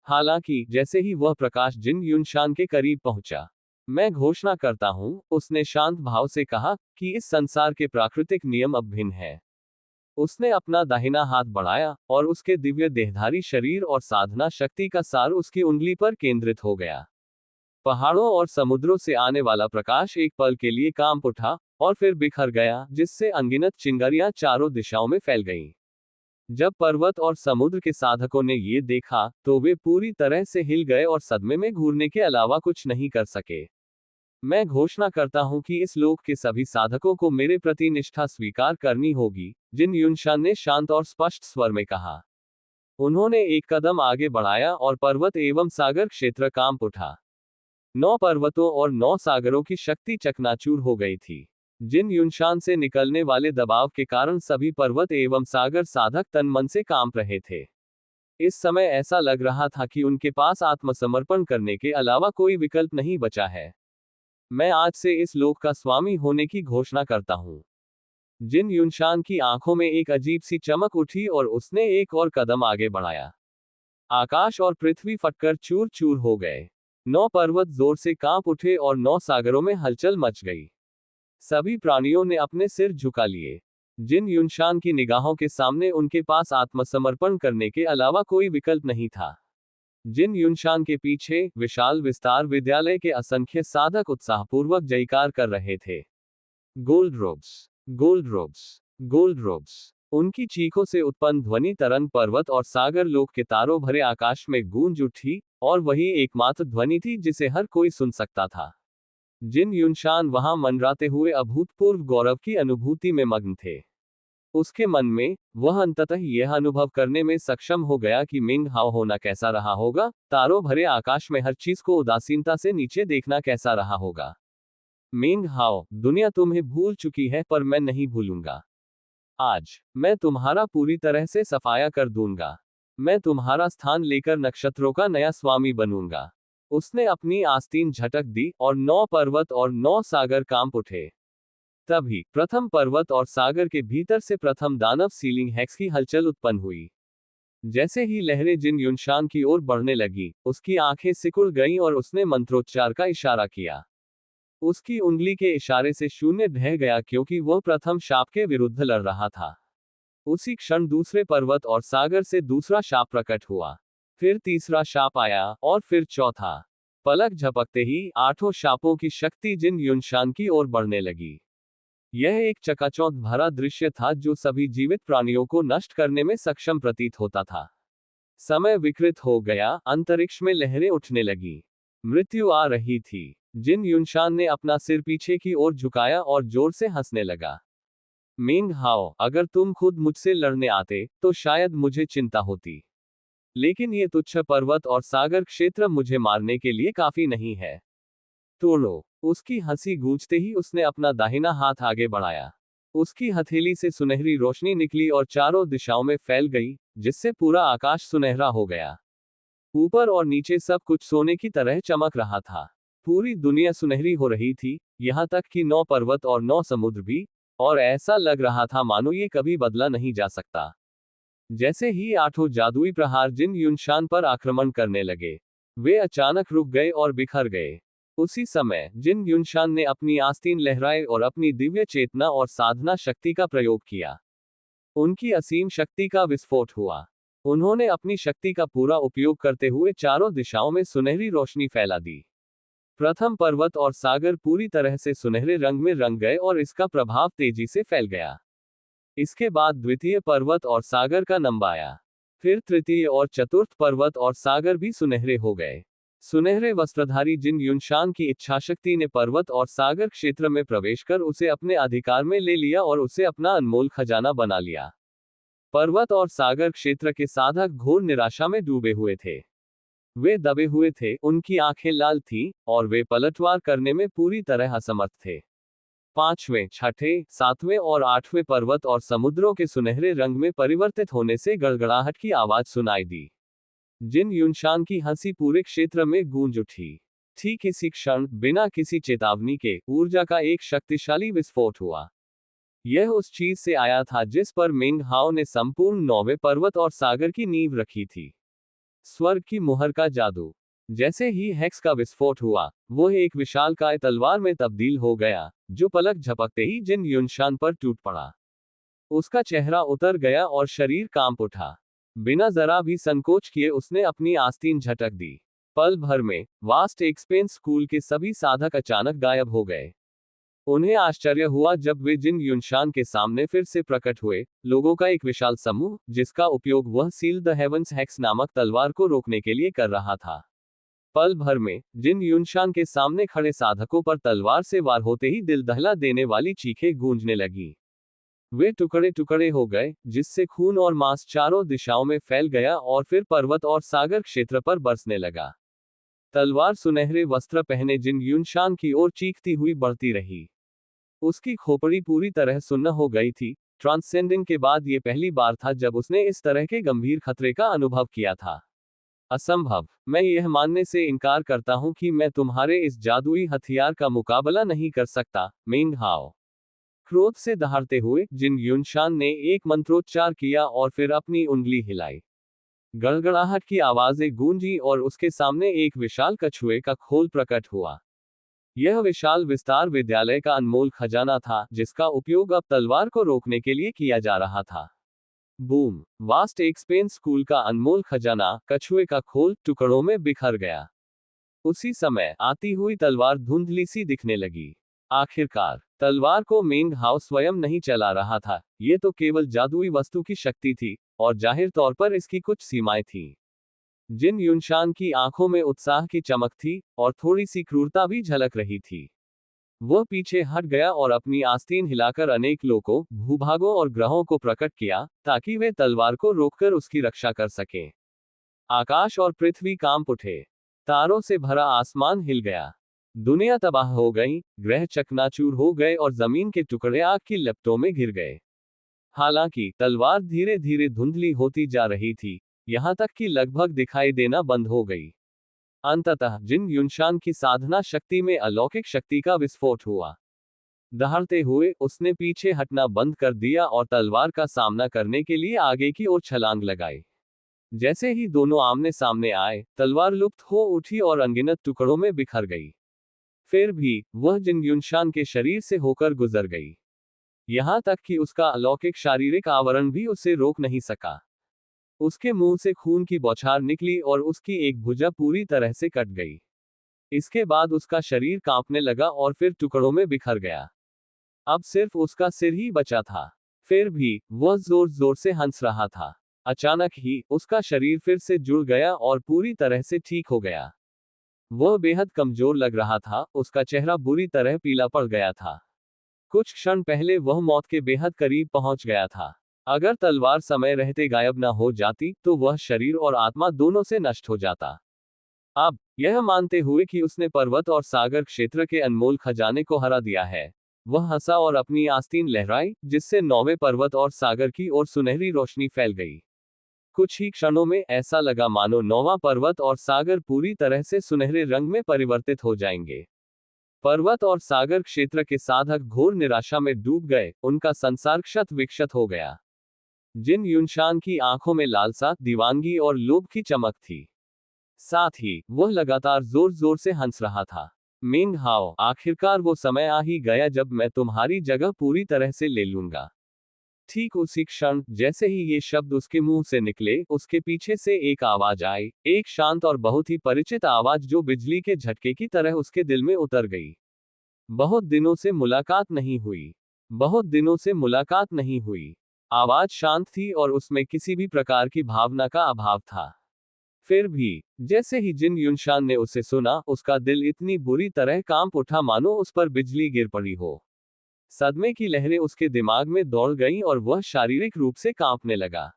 S1: हालांकि जैसे ही वह प्रकाश जिन युनशान के करीब पहुंचा, मैं घोषणा करता हूं, उसने शांत भाव से कहा, कि इस संसार के प्राकृतिक नियम अब भिन्न है। उसने अपना दाहिना हाथ बढ़ाया, और उसके दिव्य देहधारी शरीर और साधना शक्ति का सार उसकी उंगली पर केंद्रित हो गया। पहाड़ों और समुद्रों से आने वाला प्रकाश एक पल के लिए कांप उठा, और फिर बिखर गया, जिससे अनगिनत चिंगारियां चारों दिशाओं में फैल गईं। जब पर्वत और समुद्र के साधकों ने ये देखा, तो वे पूरी तरह से हिल गए और सदमे में घूरने के अलावा कुछ नहीं कर सके। मैं घोषणा करता हूं कि इस लोक के सभी साधकों को मेरे प्रति निष्ठा स्वीकार करनी होगी, जिन युनशान ने शांत और स्पष्ट स्वर में कहा। उन्होंने एक कदम आगे बढ़ाया और पर्वत एवं सागर क्षेत्र कांप उठा। 9 पर्वतों और 9 सागरों की शक्ति चकनाचूर हो गई थी। जिन युनशान से निकलने वाले दबाव के कारण सभी पर्वत एवं सागर साधक तन मन से कांप रहे थे। इस समय ऐसा लग रहा था कि उनके पास आत्मसमर्पण करने के अलावा कोई विकल्प नहीं बचा है। मैं आज से इस लोक का स्वामी होने की घोषणा करता हूं। जिन युनशान की आंखों में एक अजीब सी चमक उठी और उसने एक और कदम आगे बढ़ाया। आकाश और पृथ्वी फटकर चूर चूर हो गए। 9 पर्वत जोर से कांप उठे और 9 सागरों में हलचल मच गई। सभी प्राणियों ने अपने सिर झुका लिए। जिन युनशान की निगाहों के सामने उनके पास आत्मसमर्पण करने के अलावा कोई विकल्प नहीं था। जिन युनशान के पीछे विशाल विस्तार विद्यालय के असंख्य साधक उत्साहपूर्वक जयकार कर रहे थे। Gold ropes, gold ropes, gold ropes. उनकी चीखों से उत्पन्न ध्वनि तरंग पर्वत और सागर लोक के तारों भरे आकाश में गूंज उठी, और वही एकमात्र ध्वनि थी जिसे हर कोई सुन सकता था। जिन युनशान वहां मंडराते हुए अभूतपूर्व गौरव की अनुभूति में मग्न थे। उसके मन में वह अंततः यह अनुभव करने में सक्षम हो गया कि मिंग हाओ होना कैसा रहा होगा, तारों भरे आकाश में हर चीज को उदासीनता से नीचे देखना कैसा रहा होगा। मिंग हाओ, दुनिया तुम्हें भूल चुकी है, पर मैं नहीं भूलूंगा। आज मैं तुम्हारा पूरी तरह से सफाया कर दूंगा। मैं तुम्हारा स्थान लेकर नक्षत्रों का नया स्वामी बनूंगा। उसने अपनी आस्तीन झटक दी और 9 पर्वत और 9 सागर कांप उठे। तभी प्रथम पर्वत और सागर के भीतर से प्रथम दानव सीलिंग हेक्स की हलचल उत्पन्न हुई। जैसे ही लहरें जिन युनशान की ओर बढ़ने लगी, उसकी आंखें सिकुड़ गईं और उसने मंत्रोच्चार का इशारा किया। उसकी उंगली के इशारे से शून्य ढह गया क्योंकि वह प्रथम शाप के विरुद्ध लड़ रहा था। उसी क्षण दूसरे पर्वत और सागर से दूसरा शाप प्रकट हुआ। फिर तीसरा शाप आया और फिर चौथा। पलक झपकते ही 8 शापों की शक्ति जिन युनशान की ओर बढ़ने लगी। यह एक चकाचौंध भरा दृश्य था जो सभी जीवित प्राणियों को नष्ट करने में सक्षम प्रतीत होता था। समय विकृत हो गया, अंतरिक्ष में लहरें उठने लगी। मृत्यु आ रही थी। जिन युनशान ने अपना सिर पीछे की ओर झुकाया और जोर से हंसने लगा। मिंग हाओ, अगर तुम खुद मुझसे लड़ने आते तो शायद मुझे चिंता होती, लेकिन ये तुच्छ पर्वत और सागर क्षेत्र मुझे मारने के लिए काफी नहीं है। तोड़ो। उसकी हंसी गूंजते ही उसने अपना दाहिना हाथ आगे बढ़ाया। उसकी हथेली से सुनहरी रोशनी निकली और चारों दिशाओं में फैल गई, जिससे पूरा आकाश सुनहरा हो गया। ऊपर और नीचे सब कुछ सोने की तरह चमक रहा था। पूरी दुनिया सुनहरी हो रही थी, यहाँ तक कि 9 पर्वत और 9 समुद्र भी, और ऐसा लग रहा था मानो ये कभी बदला नहीं जा सकता। जैसे ही 8 जादुई प्रहार जिन युनशान पर आक्रमण करने लगे, वे अचानक रुक गए और बिखर गए। उसी समय जिन युनशान ने अपनी आस्तीन लहराए और अपनी दिव्य चेतना और साधना शक्ति का प्रयोग किया। उनकी असीम शक्ति का विस्फोट हुआ। उन्होंने अपनी शक्ति का पूरा उपयोग करते हुए चारों दिशाओं में सुनहरी रोशनी फैला दी। प्रथम पर्वत और सागर पूरी तरह से सुनहरे रंग में रंग गए और इसका प्रभाव तेजी से फैल गया। इसके बाद द्वितीय पर्वत और सागर का नंबर आया। फिर तृतीय और चतुर्थ पर्वत और सागर भी सुनहरे हो गए। सुनहरे वस्त्रधारी जिन युनशान की इच्छाशक्ति ने पर्वत और सागर क्षेत्र में प्रवेश कर उसे अपने अधिकार में ले लिया और उसे अपना अनमोल खजाना बना लिया। पर्वत और सागर क्षेत्र के साधक घोर निराशा में डूबे हुए थे। वे दबे हुए थे, उनकी आंखें लाल थीं, और वे पलटवार करने में पूरी तरह असमर्थ थे। 5वें, 6ठे, 7वें और 8वें पर्वत और समुद्रों के सुनहरे रंग में परिवर्तित होने से गड़गड़ाहट की आवाज सुनाई दी। जिन युनशान की हंसी पूरे क्षेत्र में गूंज उठी। ठीक इसी क्षण, बिना किसी चेतावनी के, ऊर्जा का एक शक्तिशाली विस्फोट हुआ। यह उस चीज से आया था जिस पर मिंग हाओ ने संपूर्ण 9वें पर्वत और सागर की नींव रखी थी। स्वर्ग की मुहर का जादू। जैसे ही हेक्स का विस्फोट हुआ, वो एक विशालकाय तलवार में तब्दील हो गया, जो पलक झपकते ही जिन युनशान पर टूट पड़ा। उसका चेहरा उतर गया और शरीर कांप उठा। बिना जरा भी संकोच किए उसने अपनी आस्तीन झटक दी। पल भर में वास्ट एक्सपेंस स्कूल के सभी साधक अचानक गायब हो गए। उन्हें आश्चर्य हुआ जब वे जिन युनशान के सामने फिर से प्रकट हुए, लोगों का एक विशाल समूह, जिसका उपयोग वह सील द हेवंस हेक्स नामक तलवार को रोकने के लिए कर रहा था। पल भर में जिन युनशान के सामने खड़े साधकों पर तलवार से वार होते ही दिल दहला देने वाली चीखें गूंजने लगी। वे टुकड़े टुकड़े हो गए, जिससे खून और मांस चारों दिशाओं में फैल गया और फिर पर्वत और सागर क्षेत्र पर बरसने लगा। तलवार सुनहरे वस्त्र पहने जिन युनशान की ओर चीखती हुई बढ़ती रही। उसकी खोपड़ी पूरी तरह सुन्न हो गई थी। ट्रांसेंडिंग के बाद ये पहली बार था जब उसने इस तरह के गंभीर खतरे का अनुभव किया था। असंभव। मैं यह मानने से इनकार करता हूं कि मैं तुम्हारे इस जादुई हथियार का मुकाबला नहीं कर सकता, मिंग हाओ। क्रोध से दहाड़ते हुए जिन युनशान ने एक मंत्रोच्चार किया और फिर अपनी उंगली हिलाई। गड़गड़ाहट की आवाजें गूंजी और उसके सामने एक विशाल कछुए का खोल प्रकट हुआ। यह विशाल विस्तार विद्यालय का अनमोल खजाना था, जिसका उपयोग अब तलवार को रोकने के लिए किया जा रहा था। बूम! वास्ट एक्सपेंस स्कूल का अनमोल खजाना, कछुए का खोल, टुकड़ों में बिखर गया। उसी समय आती हुई तलवार धुंधली सी दिखने लगी। आखिरकार तलवार को मिंग हाओ स्वयं नहीं चला रहा था, ये तो केवल जादुई वस्तु की शक्ति थी, और जाहिर तौर पर इसकी कुछ सीमाएं थीं। जिन युनशान की आंखों में उत्साह की चमक थी, और थोड़ी सी क्रूरता भी झलक रही थी। वह पीछे हट गया और अपनी आस्तीन हिलाकर अनेक लोकों, भूभागों और ग्रहों को प्रकट किया, ताकि वे तलवार को रोककर उसकी रक्षा कर सकें। आकाश और पृथ्वी कांप उठे। तारों से भरा आसमान हिल गया। दुनिया तबाह हो गई, ग्रह चकनाचूर हो गए और जमीन के टुकड़े आग की लपटों में घिर गए। हालांकि तलवार धीरे धीरे धुंधली होती जा रही थी, यहां तक कि लगभग दिखाई देना बंद हो गई। अंततः जिन युनशान की साधना शक्ति में अलौकिक शक्ति का विस्फोट हुआ। दहाड़ते हुए उसने पीछे हटना बंद कर दिया और तलवार का सामना करने के लिए आगे की ओर छलांग लगाई। जैसे ही दोनों आमने सामने आए, तलवार लुप्त हो उठी और अनगिनत टुकड़ों में बिखर गई। फिर भी वह जिन युनशान के शरीर से होकर गुजर गई। यहां तक कि उसका अलौकिक शारीरिक आवरण भी उसे रोक नहीं सका। उसके मुंह से खून की बौछार निकली और उसकी एक भुजा पूरी तरह से कट गई। इसके बाद उसका शरीर कांपने लगा और फिर टुकड़ों में बिखर गया। अब सिर्फ उसका सिर ही बचा था। फिर भी वह जोर जोर से हंस रहा था। अचानक ही उसका शरीर फिर से जुड़ गया और पूरी तरह से ठीक हो गया। वह बेहद कमजोर लग रहा था, उसका चेहरा बुरी तरह पीला पड़ गया था। कुछ क्षण पहले वह मौत के बेहद करीब पहुंच गया था। अगर तलवार समय रहते गायब न हो जाती तो वह शरीर और आत्मा दोनों से नष्ट हो जाता। अब यह मानते हुए कि उसने पर्वत और सागर क्षेत्र के अनमोल खजाने को हरा दिया है, वह हंसा और अपनी आस्तीन लहराई, जिससे नौवें पर्वत और सागर की ओर सुनहरी रोशनी फैल गई। कुछ ही क्षणों में ऐसा लगा मानो नौवां पर्वत और सागर पूरी तरह से सुनहरे रंग में परिवर्तित हो जाएंगे। पर्वत और सागर क्षेत्र के साधक घोर निराशा में डूब गए, उनका संसार क्षत विक्षत हो गया। जिन युनशान की आंखों में लालसा, दीवानगी और लोभ की चमक थी। साथ ही वह लगातार जोर जोर से हंस रहा था। मिंग हाओ, आखिरकार वो समय आ ही गया जब मैं तुम्हारी जगह पूरी तरह से ले लूंगा। ठीक उसी क्षण जैसे ही ये शब्द उसके मुंह से निकले, उसके पीछे से एक आवाज आई, एक शांत और बहुत ही परिचित आवाज जो बिजली के झटके की तरह उसके दिल में उतर गई। बहुत दिनों से मुलाकात नहीं हुई। बहुत दिनों से मुलाकात नहीं हुई। आवाज शांत थी और उसमें किसी भी प्रकार की भावना का अभाव था। फिर भी जैसे ही जिन युनशान ने उसे सुना, उसका दिल इतनी बुरी तरह कांप उठा मानो उस पर बिजली गिर पड़ी हो। सदमे की लहरें उसके दिमाग में दौड़ गईं और वह शारीरिक रूप से कांपने लगा।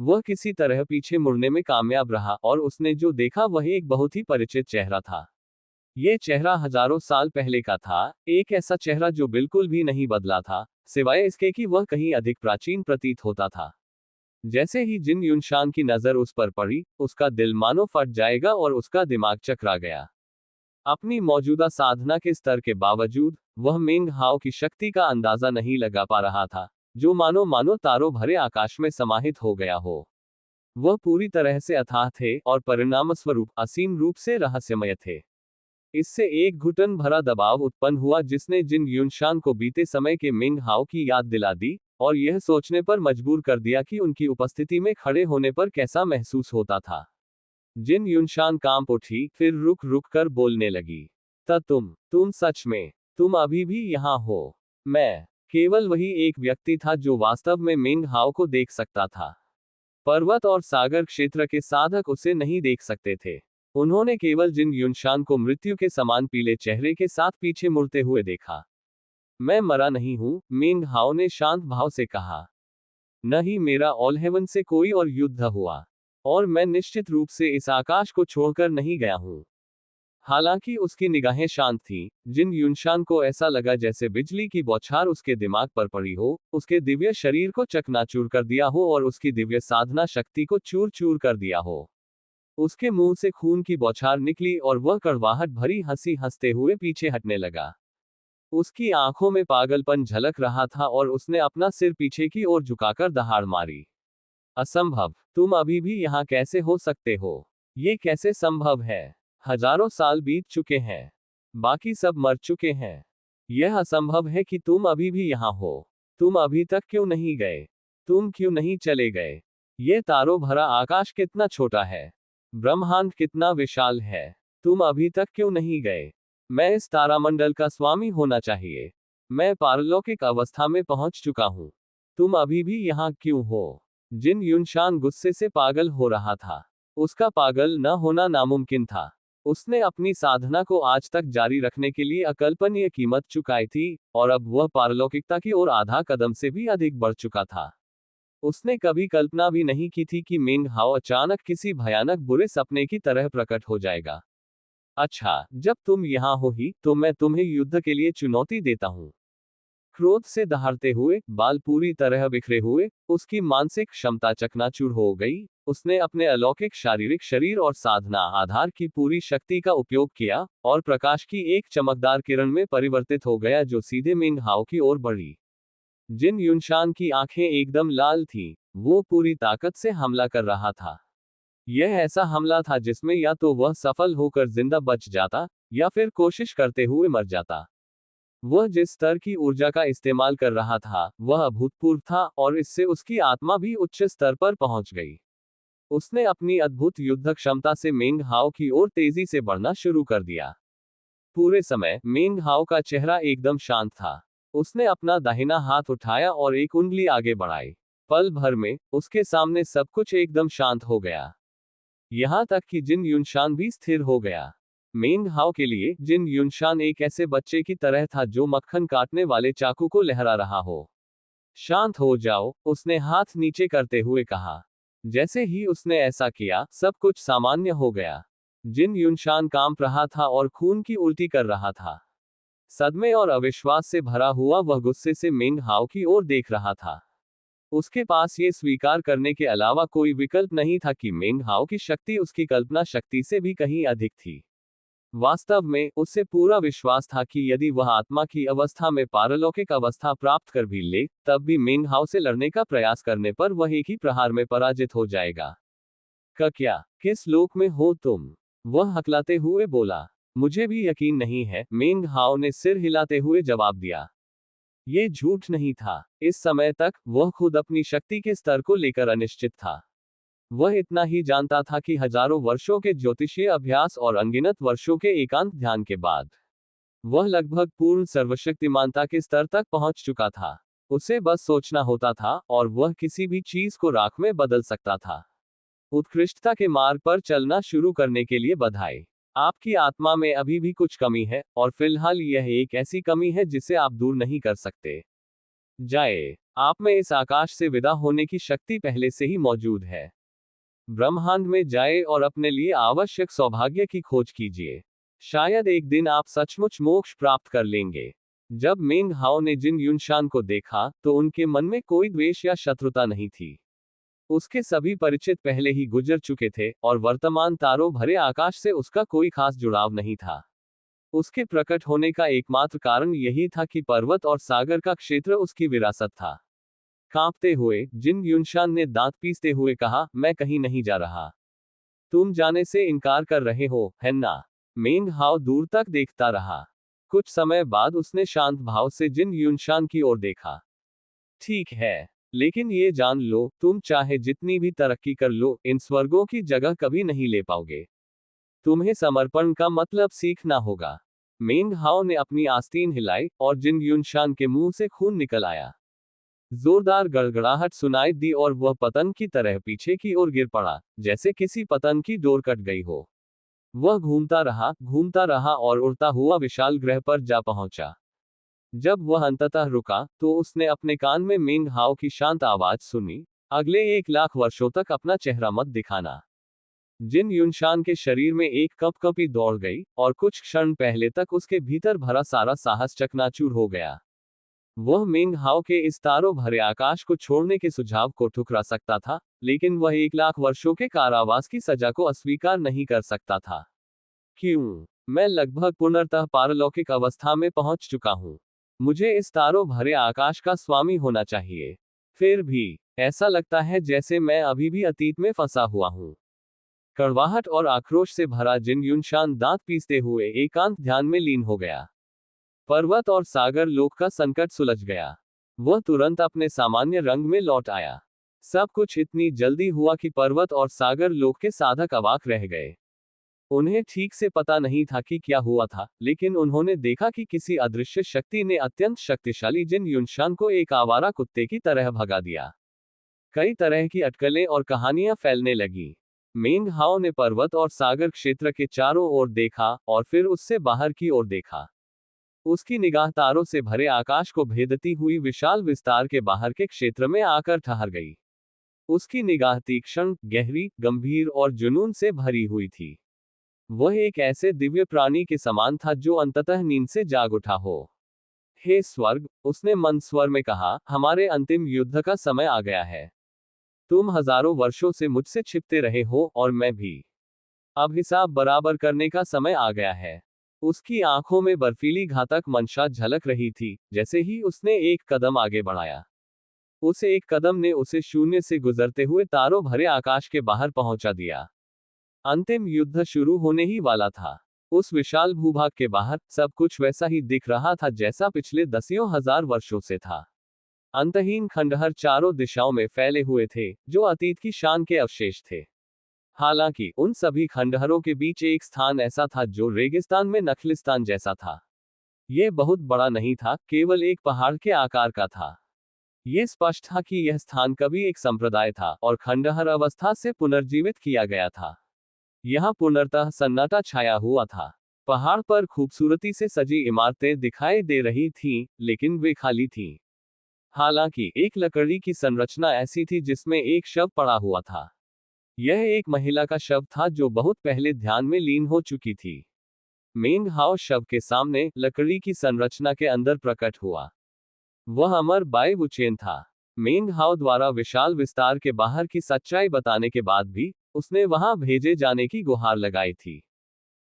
S1: वह किसी तरह पीछे मुड़ने में कामयाब रहा और उसने जो देखा वह एक बहुत ही परिचित चेहरा था। यह चेहरा हजारों साल पहले का था, एक ऐसा चेहरा जो बिल्कुल भी नहीं बदला था, सिवाय इसके कि वह कहीं अधिक प्राचीन प्रतीत होता था। जैसे ही जिन युनशान की नजर उस पर पड़ी, उसका दिल मानो फट जाएगा और उसका दिमाग चकरा गया। अपनी मौजूदा साधना के स्तर के बावजूद वह मिंग हाओ की शक्ति का अंदाजा नहीं लगा पा रहा था, जो मानो मानो तारों भरे आकाश में समाहित हो गया हो। वह पूरी तरह से अथाह थे और परिणामस्वरूप असीम रूप से रहस्यमय थे। इससे एक घुटन भरा दबाव उत्पन्न हुआ जिसने जिन युनशान को बीते समय के मिंग हाओ की याद दिला दी और यह सोचने पर मजबूर कर दिया कि उनकी उपस्थिति में खड़े होने पर कैसा महसूस होता था। जिन युनशान कांप उठी, फिर रुक रुक कर बोलने लगी। तुम सच में, तुम अभी भी यहाँ हो। मैं केवल वही एक व्यक्ति था जो वास्तव में मिंग हाओ को देख सकता था। पर्वत और सागर क्षेत्र के साधक उसे नहीं देख सकते थे। उन्होंने केवल जिन युनशान को मृत्यु के समान पीले चेहरे के साथ पीछे मुड़ते हुए देखा। मैं मरा नहीं हूं, मिंग हाओ ने शांत भाव से कहा। न ही मेरा ऑल हेवन से कोई और युद्ध हुआ, और मैं निश्चित रूप से इस आकाश को छोड़कर नहीं गया हूं। हालांकि उसकी निगाहें शांत थीं, जिन युनशान को ऐसा लगा जैसे बिजली की बौछार उसके दिमाग पर पड़ी हो, उसके दिव्य शरीर को चकनाचूर कर दिया हो और उसकी दिव्य साधना शक्ति को चूर चूर कर दिया हो। उसके मुंह से खून की बौछार निकली और वह कड़वाहट भरी हंसी हंसते हुए पीछे हटने लगा। उसकी आंखों में पागलपन झलक रहा था और उसने अपना सिर पीछे की ओर झुकाकर दहाड़ मारी। असंभव, तुम अभी भी यहाँ कैसे हो सकते हो? ये कैसे संभव है? हजारों साल बीत चुके हैं। बाकी सब मर चुके हैं। यह असंभव है कि तुम अभी भी यहाँ हो। तुम अभी तक क्यों नहीं गए? तुम क्यों नहीं चले गए? ये तारों भरा आकाश कितना छोटा है। ब्रह्मांड कितना विशाल है। तुम अभी तक क्यों नहीं गए? मैं इस तारामंडल का स्वामी होना चाहिए। मैं पारलौकिक अवस्था में पहुंच चुका हूं। तुम अभी भी यहाँ क्यों हो? जिन युनशान गुस्से से पागल हो रहा था। उसका पागल न होना नामुमकिन था। उसने अपनी साधना को आज तक जारी रखने के लिए अकल्पनीय कीमत चुकाई थी, और अब वह पारलौकिकता की ओर आधा कदम से भी अधिक बढ़ चुका था। उसने कभी कल्पना भी नहीं की थी कि मिंग हाओ अचानक किसी भयानक बुरे सपने की तरह प्रकट हो जाएगा। अच्छा, जब तुम यहाँ हो ही, तो मैं तुम्हें युद्ध के लिए चुनौती देता हूँ। क्रोध से दहाड़ते हुए, बाल पूरी तरह बिखरे हुए, उसकी मानसिक क्षमता चकनाचूर हो गई। उसने अपने अलौकिक शारीरिक शरीर और साधना आधार की पूरी शक्ति का उपयोग किया, और प्रकाश की एक चमकदार किरण में परिवर्तित हो गया जो सीधे मिंग हाओ की ओर बढ़ी। जिन युनशान की आंखें एकदम लाल थीं, वो पूरी ताकत से हमला कर रहा था। यह ऐसा हमला था जिसमें या तो वह सफल होकर जिंदा बच जाता, या फिर कोशिश करते हुए मर जाता। वह जिस स्तर की ऊर्जा का इस्तेमाल कर रहा था, वह अभूतपूर्व था, और इससे उसकी आत्मा भी उच्च स्तर पर पहुंच गई। उसने अपनी अद्भुत युद्ध क्षमता से मेंग हाओ की ओर तेजी से बढ़ना शुरू कर दिया। पूरे समय मेंग हाओ का चेहरा एकदम शांत था। उसने अपना दाहिना हाथ उठाया और एक उंगली आगे बढ़ाई। पल भर में उसके सामने सब कुछ एकदम शांत हो गया, यहाँ तक कि जिन युनशान भी स्थिर हो गया। मेंग हाओ के लिए जिन युनशान एक ऐसे बच्चे की तरह था जो मक्खन काटने वाले चाकू को लहरा रहा हो। शांत हो जाओ, उसने हाथ नीचे करते हुए कहा। जैसे ही उसने ऐसा किया, सब कुछ सामान्य हो गया। जिन युनशान कांप रहा था और खून की उल्टी कर रहा था। सदमे और अविश्वास से भरा हुआ वह गुस्से से मेंग हाओ की ओर देख रहा था। उसके पास ये स्वीकार करने के अलावा कोई विकल्प नहीं था कि मेंग हाओ की शक्ति उसकी कल्पना शक्ति से भी कहीं अधिक थी। वास्तव में उसे पूरा विश्वास था कि यदि वह आत्मा की अवस्था में पारलौकिक अवस्था प्राप्त कर भी ले, तब भी मेंग हाओ से लड़ने का प्रयास करने पर वह एक ही प्रहार में पराजित हो जाएगा। क्या किस लोक में हो तुम? वह हकलाते हुए बोला। मुझे भी यकीन नहीं है, मेंग हाओ ने सिर हिलाते हुए जवाब दिया। ये झूठ नहीं था। इस समय तक वह खुद अपनी शक्ति के स्तर को लेकर अनिश्चित था। वह इतना ही जानता था कि हजारों वर्षों के ज्योतिषीय अभ्यास और अनगिनत वर्षों के एकांत ध्यान के बाद वह लगभग पूर्ण सर्वशक्तिमानता के स्तर तक पहुंच चुका था। उसे बस सोचना होता था और वह किसी भी चीज को राख में बदल सकता था। उत्कृष्टता के मार्ग पर चलना शुरू करने के लिए बधाई। आपकी आत्मा में अभी भी कुछ कमी है, और फिलहाल यह एक ऐसी कमी है जिसे आप दूर नहीं कर सकते। जाए, आप में इस आकाश से विदा होने की शक्ति पहले से ही मौजूद है। ब्रह्मांड में जाए और अपने लिए आवश्यक सौभाग्य की खोज कीजिए। शायद एक दिन आप सचमुच मोक्ष प्राप्त कर लेंगे। जब मेंग हाओ ने जिन युनशान को देखा, तो उनके मन में कोई द्वेष या शत्रुता नहीं थी। उसके सभी परिचित पहले ही गुजर चुके थे, और वर्तमान तारों भरे आकाश से उसका कोई खास जुड़ाव नहीं था। उसके प्रकट होने का एकमात्र कारण यही था कि पर्वत और सागर का क्षेत्र उसकी विरासत था। कांपते हुए जिन युनशान ने दांत पीसते हुए कहा, मैं कहीं नहीं जा रहा। तुम जाने से इनकार कर रहे हो, है ना? मेंग हाओ दूर तक देखता रहा। कुछ समय बाद उसने शांत भाव से जिन युनशान की ओर देखा। ठीक है, लेकिन ये जान लो, तुम चाहे जितनी भी तरक्की कर लो, इन स्वर्गों की जगह कभी नहीं ले पाओगे। तुम्हें समर्पण का मतलब सीखना होगा। मेंग हाओ ने अपनी आस्तीन हिलाई, और जिन युनशान के मुंह से खून निकल आया। जोरदार गड़गड़ाहट सुनाई दी और वह पतन की तरह पीछे की ओर गिर पड़ा, जैसे किसी पतन की डोर कट गई हो। वह घूमता रहा और उड़ता हुआ विशाल ग्रह पर जा पहुंचा। जब वह अंततः रुका, तो उसने अपने कान में मेंग हाओ की शांत आवाज सुनी, अगले 1 लाख वर्षों तक अपना चेहरा मत दिखाना। जिन युनशान के शरीर में एक कंपकंपी दौड़ गई, और कुछ क्षण पहले तक उसके भीतर भरा सारा साहस चकनाचूर हो गया। वह मेंग हाओ के इस तारों भरे आकाश को छोड़ने के सुझाव को ठुकरा सकता था, लेकिन वह 1 लाख वर्षों के कारावास की सजा को अस्वीकार नहीं कर सकता था। क्यों? मैं लगभग पुनर्तः पारलौकिक अवस्था में पहुंच चुका हूं। मुझे इस तारों भरे आकाश का स्वामी होना चाहिए। फिर भी ऐसा लगता है जैसे मैं अभी भी अतीत में फंसा हुआ हूं। कड़वाहट और आक्रोश से भरा जिन युनशान दांत पीसते हुए एकांत ध्यान में लीन हो गया। पर्वत और सागर लोक का संकट सुलझ गया। वह तुरंत अपने सामान्य रंग में लौट आया। सब कुछ इतनी जल्दी हुआ कि पर्वत और सागर लोक के साधक अवाक रह गए। उन्हें ठीक से पता नहीं था कि क्या हुआ था, लेकिन उन्होंने देखा कि किसी अदृश्य शक्ति ने अत्यंत शक्तिशाली जिन युनशान को एक आवारा कुत्ते की तरह भगा दिया। कई तरह की अटकलें और कहानियां फैलने लगी। मेंग हाओ ने पर्वत और सागर क्षेत्र के चारों ओर देखा, और फिर उससे बाहर की ओर देखा। उसकी निगाह तारों से भरे आकाश को भेदती हुई विशाल विस्तार के बाहर के क्षेत्र में आकर ठहर गई। उसकी निगाह तीक्ष्ण, गहरी, गंभीर और जुनून से भरी हुई थी। वह एक ऐसे दिव्य प्राणी के समान था जो अंततः नींद से जाग उठा हो। हे स्वर्ग, उसने मंद स्वर में कहा, हमारे अंतिम युद्ध का समय आ गया है। तुम हजारों वर्षों से मुझसे छिपते रहे हो, और मैं भी। अब हिसाब बराबर करने का समय आ गया है। उसकी आंखों में बर्फीली घातक मंशा झलक रही थी, जैसे ही उसने एक कदम आगे बढ़ाया। उसे एक कदम ने उसे शून्य से गुजरते हुए तारों भरे आकाश के बाहर पहुंचा दिया। अंतिम युद्ध शुरू होने ही वाला था। उस विशाल भूभाग के बाहर सब कुछ वैसा ही दिख रहा था जैसा पिछले दसियों हजार वर्षों से था। अंतहीन खंडहर चारों दिशाओं में फैले हुए थे, जो अतीत की शान के अवशेष थे। हालांकि उन सभी खंडहरों के बीच एक स्थान ऐसा था जो रेगिस्तान में नखलिस्तान जैसा था। यह बहुत बड़ा नहीं था, केवल एक पहाड़ के आकार का था। यह स्पष्ट था कि यह स्थान कभी एक संप्रदाय था और खंडहर अवस्था से पुनर्जीवित किया गया था। यहाँ पूर्णतः सन्नाटा छाया हुआ था। पहाड़ पर खूबसूरती से सजी इमारतें दिखाई दे रही थीं, लेकिन वे खाली थीं। हालांकि एक लकड़ी की संरचना ऐसी थी जिसमें एक शव पड़ा हुआ था। यह एक महिला का शव था जो बहुत पहले ध्यान में लीन हो चुकी थी। मेंग हाओ शव के सामने लकड़ी की संरचना के अंदर प्रकट हुआ। वह अमर बाई वुचेन था। मेंग हाओ द्वारा विशाल विस्तार के बाहर की सच्चाई बताने के बाद भी उसने वहां भेजे जाने की गुहार लगाई थी।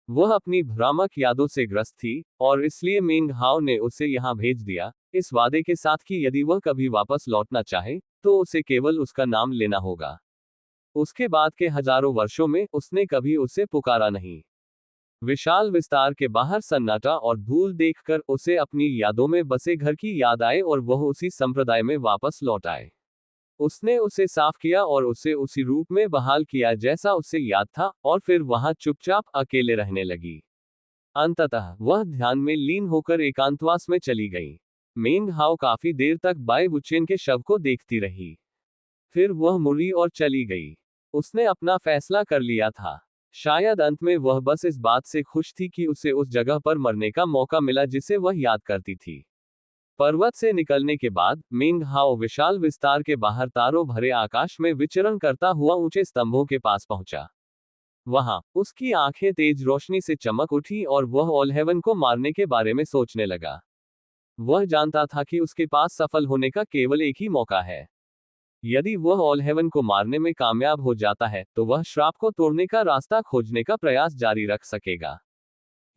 S1: वह अपनी भ्रामक यादों से ग्रस्त थी और इसलिए मेंग हाओ ने उसे यहां भेज दिया, इस वादे के साथ कि यदि वह कभी वापस लौटना चाहे तो उसे केवल उसका नाम लेना होगा। उसके बाद के हजारों वर्षों में उसने कभी उसे पुकारा नहीं। विशाल विस्तार के बाहर सन्नाटा और धूल देखकर उसे अपनी यादों में बसे घर की याद आए और वह उसी संप्रदाय में वापस लौट आए। उसने उसे साफ किया और उसे उसी रूप में बहाल किया जैसा उसे याद था, और फिर वहां चुपचाप अकेले रहने लगी। अंततः वह ध्यान में लीन होकर एकांतवास में चली गई। मेंग हाओ काफी देर तक बाई वुचेन के शव को देखती रही। फिर वह मुड़ी और चली गई। उसने अपना फैसला कर लिया था। शायद अंत में वह बस इस बात से खुश थी कि उसे उस जगह पर मरने का मौका मिला जिसे वह याद करती थी। पर्वत से निकलने के बाद मेंग हाओ विशाल विस्तार के बाहर तारों भरे आकाश में विचरण करता हुआ ऊंचे स्तंभों के पास पहुंचा। वहां उसकी आंखें तेज रोशनी से चमक उठी और वह ओलहेवन को मारने के बारे में सोचने लगा। वह जानता था कि उसके पास सफल होने का केवल एक ही मौका है। यदि वह ओलहेवन को मारने में कामयाब हो जाता है तो वह श्राप को तोड़ने का रास्ता खोजने का प्रयास जारी रख सकेगा।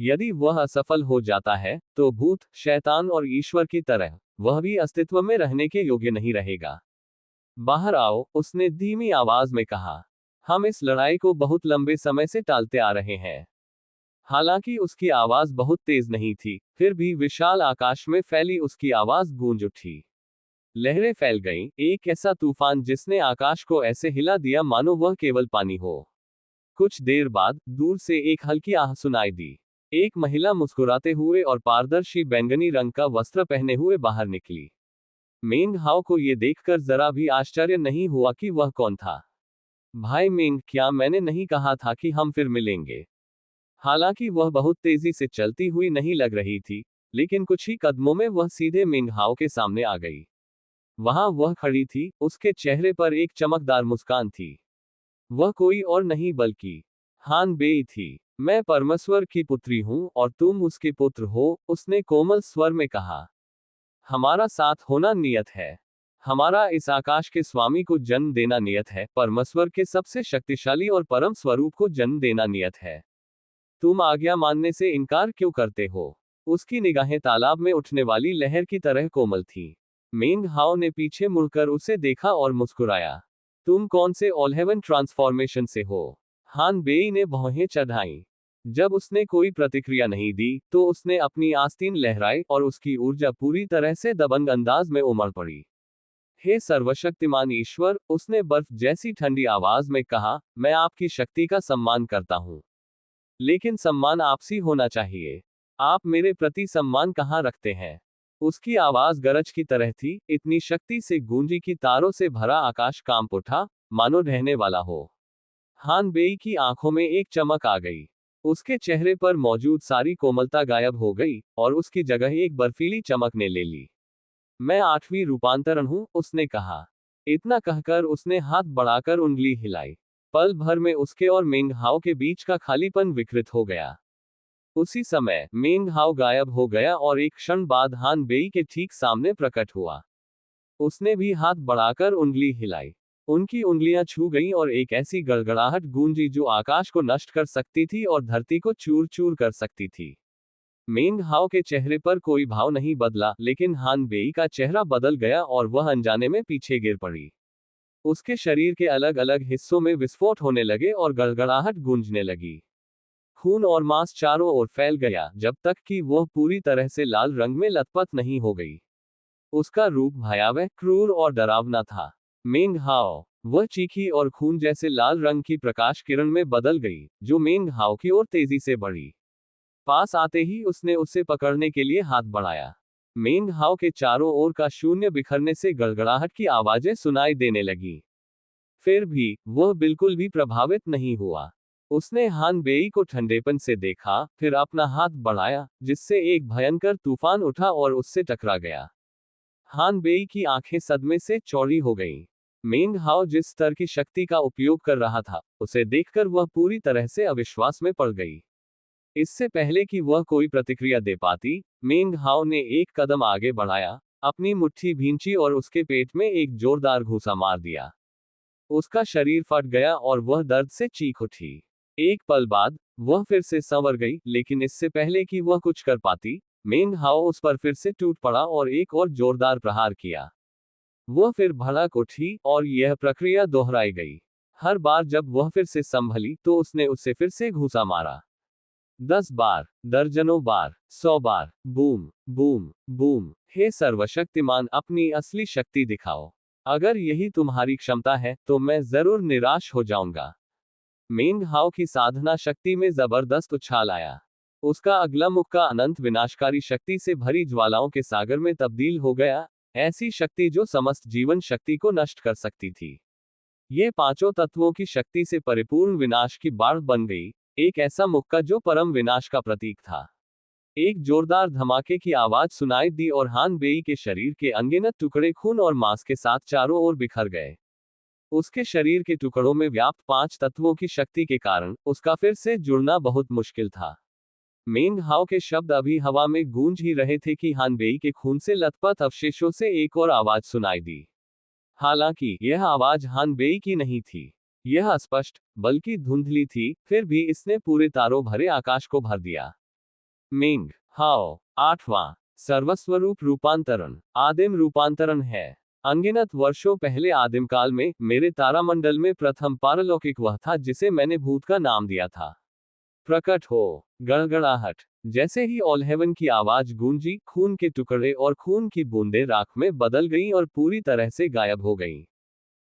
S1: यदि वह असफल हो जाता है तो भूत, शैतान और ईश्वर की तरह वह भी अस्तित्व में रहने के योग्य नहीं रहेगा। बाहर आओ, उसने धीमी आवाज में कहा। हम इस लड़ाई को बहुत लंबे समय से टालते आ रहे हैं। हालांकि उसकी आवाज बहुत तेज नहीं थी, फिर भी विशाल आकाश में फैली उसकी आवाज गूंज उठी। लहरें फैल गईं, एक ऐसा तूफान जिसने आकाश को ऐसे हिला दिया मानो वह केवल पानी हो। कुछ देर बाद दूर से एक हल्की आह सुनाई दी। एक महिला मुस्कुराते हुए और पारदर्शी बैंगनी रंग का वस्त्र पहने हुए बाहर निकली। मेंग हाओ को यह देखकर जरा भी आश्चर्य नहीं हुआ कि वह कौन था। भाई मेंग, क्या मैंने नहीं कहा था कि हम फिर मिलेंगे? हालांकि वह बहुत तेजी से चलती हुई नहीं लग रही थी, लेकिन कुछ ही कदमों में वह सीधे मेंग हाओ के सामने आ गई। वहां वह खड़ी थी, उसके चेहरे पर एक चमकदार मुस्कान थी। वह कोई और नहीं बल्कि हान बेई थी। मैं परमेश्वर की पुत्री हूं और तुम उसके पुत्र हो, उसने कोमल स्वर में कहा। हमारा साथ होना नियत है। हमारा इस आकाश के स्वामी को जन्म देना नियत है, परमेश्वर के सबसे शक्तिशाली और परम स्वरूप को जन्म देना नियत है। तुम आज्ञा मानने से इनकार क्यों करते हो? उसकी निगाहें तालाब में उठने वाली लहर की तरह कोमल थी। मेंग हाओ ने पीछे मुड़कर उसे देखा और मुस्कुराया। तुम कौन से ओलहेवन ट्रांसफॉर्मेशन से हो? हान बेई ने भौहें चढ़ाई। जब उसने कोई प्रतिक्रिया नहीं दी तो उसने अपनी आस्तीन लहराई और उसकी ऊर्जा पूरी तरह से दबंग अंदाज में उमड़ पड़ी। हे सर्वशक्तिमान ईश्वर, उसने बर्फ जैसी ठंडी आवाज में कहा, मैं आपकी शक्ति का सम्मान करता हूं। लेकिन सम्मान आपसी होना चाहिए। आप मेरे प्रति सम्मान कहाँ रखते हैं? उसकी आवाज गरज की तरह थी, इतनी शक्ति से गूंजी कि तारों से भरा आकाश कांप उठा, मानो ढहने वाला हो। हान बेई की आंखों में एक चमक आ गई। उसके चेहरे पर मौजूद सारी कोमलता गायब हो गई और उसकी जगह एक बर्फीली चमक ने ले ली। मैं 8वीं रूपांतरण हूं, उसने कहा। इतना कहकर उसने हाथ बढ़ाकर उंगली हिलाई। पल भर में उसके और मेंग हाओ के बीच का खालीपन विकृत हो गया। उसी समय मेंग हाओ गायब हो गया और एक क्षण बाद हान बेई के ठीक सामने प्रकट हुआ। उसने भी हाथ बढ़ाकर उंगली हिलाई। उनकी उंगलियां छू गईं और एक ऐसी गड़गड़ाहट गूंजी जो आकाश को नष्ट कर सकती थी और धरती को चूर चूर कर सकती थी। मेंग हाओ के चेहरे पर कोई भाव नहीं बदला, लेकिन हान बेई का चेहरा बदल गया और वह अनजाने में पीछे गिर पड़ी। उसके शरीर के अलग अलग हिस्सों में विस्फोट होने लगे और गड़गड़ाहट गूंजने लगी। खून और मांस चारों ओर फैल गया, जब तक कि वह पूरी तरह से लाल रंग में लथपथ नहीं हो गई। उसका रूप भयावह, क्रूर और डरावना था। मेंग हाओ, वह चीखी और खून जैसे लाल रंग की प्रकाश किरण में बदल गई, जो मेंग हाओ की ओर तेजी से बढ़ी। पास आते ही उसने उसे पकड़ने के लिए हाथ बढ़ाया। मेंग हाओ के चारों ओर का शून्य बिखरने से गड़गड़ाहट की आवाजें सुनाई देने लगी। फिर भी वह बिल्कुल भी प्रभावित नहीं हुआ। उसने हान बेई को ठंडेपन से देखा, फिर अपना हाथ बढ़ाया, जिससे एक भयंकर तूफान उठा और उससे टकरा गया। हान बेई की आंखें सदमे से चौड़ी हो गईं। मेंग हाओ जिस स्तर की शक्ति का उपयोग कर रहा था, उसे देखकर वह पूरी तरह से अविश्वास में पड़ गई। इससे पहले कि वह कोई प्रतिक्रिया दे पाती, मेंग हाओ ने एक कदम आगे बढ़ाया, अपनी मुट्ठी भींची और उसके पेट में एक जोरदार घूंसा मार दिया। उसका शरीर फट गया और वह दर्द से चीख उठी। एक पल बाद वह फिर से संवर गई, लेकिन इससे पहले कि वह कुछ कर पाती, मेंग हाओ उस पर फिर से टूट पड़ा और एक और जोरदार प्रहार किया। वह फिर भड़क उठी और यह प्रक्रिया दोहराई गई। हर बार जब वह फिर से संभली, तो उसने उससे फिर से घूंसा मारा। 10 बार, दर्जनों बार, 100 बार, बूम, बूम, बूम। हे सर्वशक्तिमान, अपनी असली शक्ति दिखाओ। अगर यही तुम्हारी क्षमता है, तो मैं जरूर निराश हो जाऊंगा। मेंग हाओ की साधना शक्ति में जबरदस्त उछाल आया। उसका अगला मुक्का अनंत विनाशकारी शक्ति से भरी ज्वालाओं के सागर में तब्दील हो गया, ऐसी शक्ति जो समस्त जीवन शक्ति को नष्ट कर सकती थी। ये पांचों तत्वों की शक्ति से परिपूर्ण विनाश की बाढ़ बन गई, एक ऐसा मुक्का जो परम विनाश का प्रतीक था। एक जोरदार धमाके की आवाज सुनाई दी और हान बेई के शरीर के अनगिनत टुकड़े खून और मांस के साथ चारों ओर बिखर गए। उसके शरीर के टुकड़ों में व्याप्त 5 तत्वों की शक्ति के कारण उसका फिर से जुड़ना बहुत मुश्किल था। मेंग हाओ के शब्द अभी हवा में गूंज ही रहे थे कि हान बेई के खून से लथपथ अवशेषों से एक और आवाज सुनाई दी। हालांकि यह आवाज हान बेई की नहीं थी। यह अस्पष्ट, बल्कि धुंधली थी, फिर भी इसने पूरे तारों भरे आकाश को भर दिया। मेंग हाओ, 8वां सर्वस्वरूप रूपांतरण, आदिम रूपांतरण है। अनगिनत वर्षों पहले आदिम काल में मेरे तारामंडल में प्रथम पारलौकिक वह था जिसे मैंने भूत का नाम दिया था। प्रकट हो। गड़गड़ाहट। जैसे ही ऑल हेवन की आवाज गूंजी, खून के टुकड़े और खून की बूंदें राख में बदल गईं और पूरी तरह से गायब हो गईं।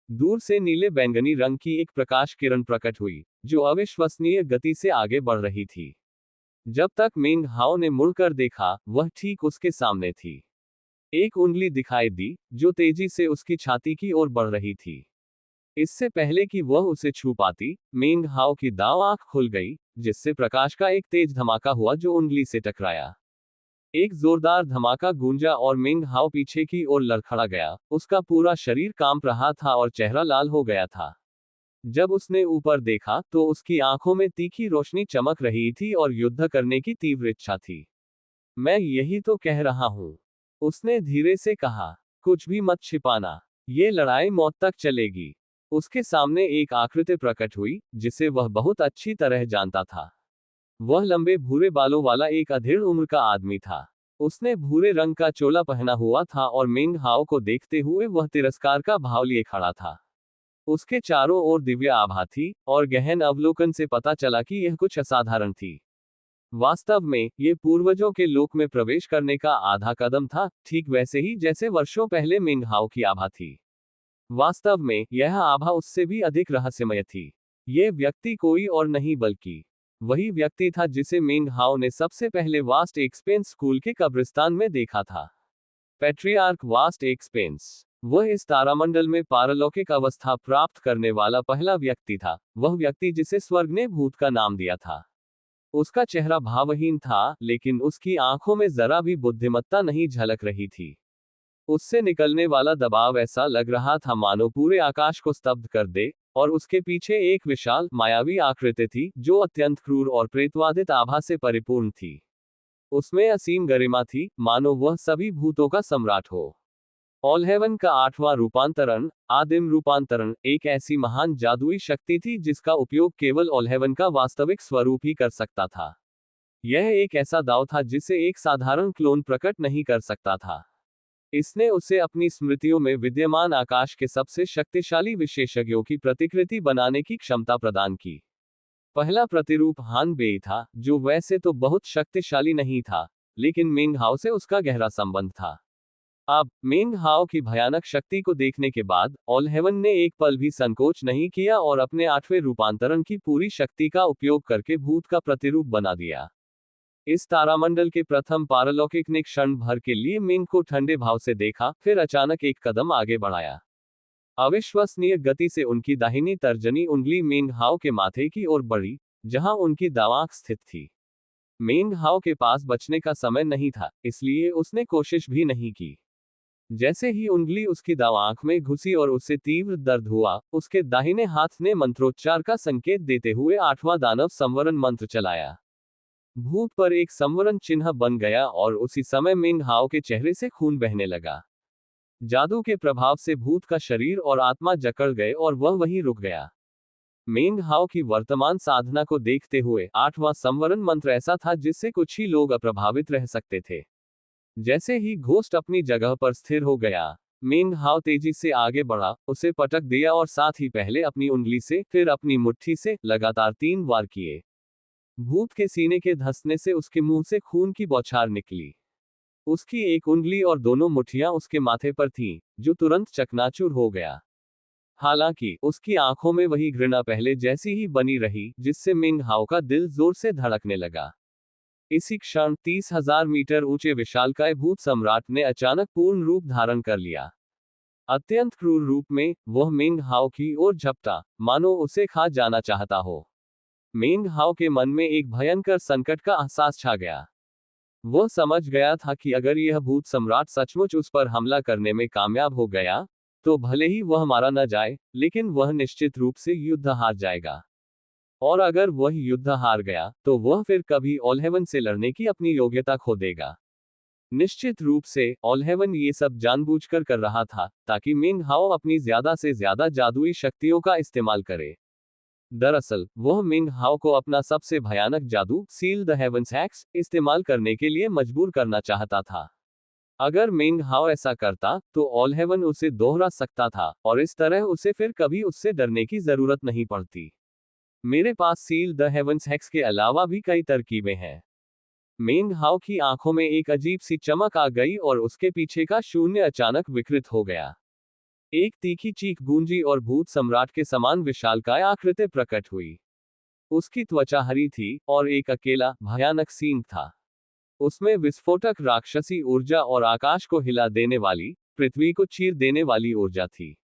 S1: दूर से नीले बैंगनी रंग की एक प्रकाश किरण प्रकट हुई, जो अविश्वसनीय गति से आगे बढ़ रही थी। जब तक मेंग हाओ ने मुड़कर देखा, वह ठीक उसके सामने थी। एक उंगली दिखाई दी, जो तेजी से उसकी छाती की ओर बढ़ रही थी। इससे पहले कि वह उसे छू पाती, मेंग हाओ की दांव आंख खुल गई, जिससे प्रकाश का एक तेज धमाका हुआ जो उंगली से टकराया। एक जोरदार धमाका गूंजा और मेंग हाओ पीछे की ओर लड़खड़ा गया। उसका पूरा शरीर कांप रहा था और चेहरा लाल हो गया था। जब उसने ऊपर देखा, तो उसकी आंखों में तीखी रोशनी चमक रही थी और युद्ध करने की तीव्र इच्छा थी। मैं यही तो कह रहा हूं, उसने धीरे से कहा। कुछ भी मत छिपाना, ये लड़ाई मौत तक चलेगी। उसके सामने एक आकृति प्रकट हुई, जिसे वह बहुत अच्छी तरह जानता था। वह लंबे भूरे बालों वाला एक अधेड़ उम्र का आदमी था। उसने भूरे रंग का चोला पहना हुआ था और मेंग हाओ को देखते हुए वह तिरस्कार का भाव लिए खड़ा था। उसके चारों ओर दिव्य आभा थी, और गहन अवलोकन से पता चला कि यह कुछ असाधारण थी। वास्तव में, ये पूर्वजों के लोक में प्रवेश करने का आधा कदम था, ठीक वैसे ही जैसे वर्षों पहले मेंग हाओ की आभा थी। वास्तव में, यह आभा उससे भी अधिक रहस्यमय थी। ये व्यक्ति कोई और नहीं बल्कि वही व्यक्ति था जिसे मेंग हाओ ने सबसे पहले वास्ट एक्सपेंस स्कूल के कब्रिस्तान में देखा था। Patriarch vast expense. वह इस तारामंडल में पारलौकिक अवस्था प्राप्त करने वाला पहला व्यक्ति था, वह व्यक्ति जिसे स्वर्ग ने भूत का नाम दिया था। उसका चेहरा भावहीन था, लेकिन उसकी आंखों में जरा भी बुद्धिमत्ता नहीं झलक रही थी। उससे निकलने वाला दबाव ऐसा लग रहा था मानो पूरे आकाश को स्तब्ध कर दे, और उसके पीछे एक विशाल, मायावी आकृति थी, जो अत्यंत क्रूर और प्रेतवादित आभा से परिपूर्ण थी। उसमें असीम गरिमा थी, मानो वह सभी भूतों का सम्राट हो। ऑल हेवन का 8वां रूपांतरण, आदिम रूपांतरण, एक ऐसी महान जादुई शक्ति थी जिसका उपयोग केवल ऑल हेवन का वास्तविक स्वरूप ही कर सकता था। यह एक ऐसा दांव था जिसे एक साधारण क्लोन प्रकट नहीं कर सकता था। इसने उसे अपनी स्मृतियों में विद्यमान आकाश के सबसे शक्तिशाली विशेषज्ञों की प्रतिकृति बनाने की क्षमता प्रदान की। पहला प्रतिरूप हान बेई था, जो वैसे तो बहुत शक्तिशाली नहीं था, लेकिन मेंग हाओ से उसका गहरा संबंध था। अब मेंग हाओ की भयानक शक्ति को देखने के बाद ऑलहेवन ने एक पल भी संकोच नहीं किया और अपने 8वें रूपांतरण की पूरी शक्ति का उपयोग करके भूत का प्रतिरूप बना दिया। इस तारामंडल के प्रथम पारलौकिक ने क्षण भर के लिए मेंग को ठंडे भाव से देखा, फिर अचानक एक कदम आगे बढ़ाया। अविश्वसनीय गति से उनकी दाहिनी तर्जनी उंगली मेंग हाओ के माथे की ओर बढ़ी, जहां उनकी दावांख स्थित थी। मेंग हाओ के पास बचने का समय नहीं था, इसलिए उसने कोशिश भी नहीं की। जैसे ही उंगली उसकी दावांख में घुसी और उसे तीव्र दर्द हुआ, उसके दाहिने हाथ ने मंत्रोच्चार का संकेत देते हुए 8वां दानव संवरण मंत्र चलाया। भूत पर एक संवरण चिन्ह बन गया और उसी समय मेंग हाओ के चेहरे से खून बहने लगा। जादू के प्रभाव से भूत का शरीर और आत्मा जकड़ गए और वह वहीं रुक गया। मेंग हाओ की वर्तमान साधना को देखते हुए 8वां संवरण मंत्र ऐसा था जिससे कुछ ही लोग अप्रभावित रह सकते थे। जैसे ही घोस्ट अपनी जगह पर स्थिर हो गया, मेंग हाओ तेजी से आगे बढ़ा, उसे पटक दिया और साथ ही पहले अपनी उंगली से, फिर अपनी मुट्ठी से लगातार 3 वार किए। भूत के सीने के धंसने से उसके मुंह से खून की बौछार निकली। उसकी एक उंगली और दोनों मुट्ठियां उसके माथे पर थीं, जो तुरंत चकनाचूर हो गया। हालांकि उसकी आंखों में वही घृणा पहले जैसी ही बनी रही, जिससे मेंग हाओ का दिल जोर से धड़कने लगा। इसी क्षण 30,000 मीटर ऊंचे विशालकाय भूत सम्राट ने अचानक पूर्ण रूप धारण कर लिया। अत्यंत क्रूर रूप में वह मेंग हाओ की ओर झपटा, मानो उसे खा जाना चाहता हो। मेंग हाओ के मन में एक भयंकर संकट का एहसास छा गया। वह समझ गया था कि अगर यह भूत सम्राट सचमुच उस पर हमला करने में कामयाब हो गया, तो भले ही वह मारा न जाए, लेकिन वह निश्चित रूप से युद्ध हार जाएगा। और अगर वह युद्ध हार गया, तो वह फिर कभी ऑलहेवन से लड़ने की अपनी योग्यता खो देगा। निश्चित रूप से ऑलहेवन ये सब जानबूझकर कर रहा था, ताकि मेंग हाओ अपनी ज्यादा से ज्यादा जादुई शक्तियों का इस्तेमाल करे। दरअसल वह मेंग हाओ को अपना सबसे भयानक जादू, सील द हेवंस हैक्स, इस्तेमाल करने के लिए मजबूर करना चाहता था। अगर मेंग हाओ ऐसा करता, तो ऑलहेवन उसे दोहरा सकता था, और इस तरह उसे फिर कभी उससे डरने की जरूरत नहीं पड़ती। मेरे पास सील द हेवंस हैक्स के अलावा भी कई तरकीबें हैं। मेंग हाओ की आंखों में एक अजीब सी चमक आ गई और उसके पीछे का शून्य अचानक विकृत हो गया। एक तीखी चीख गूंजी और भूत सम्राट के समान विशालकाय आकृति प्रकट हुई। उसकी त्वचा हरी थी और एक अकेला भयानक सींग था। उसमें विस्फोटक राक्षसी ऊर्जा और आकाश को हिला देने वाली, पृथ्वी को चीर देने वाली ऊर्जा थी।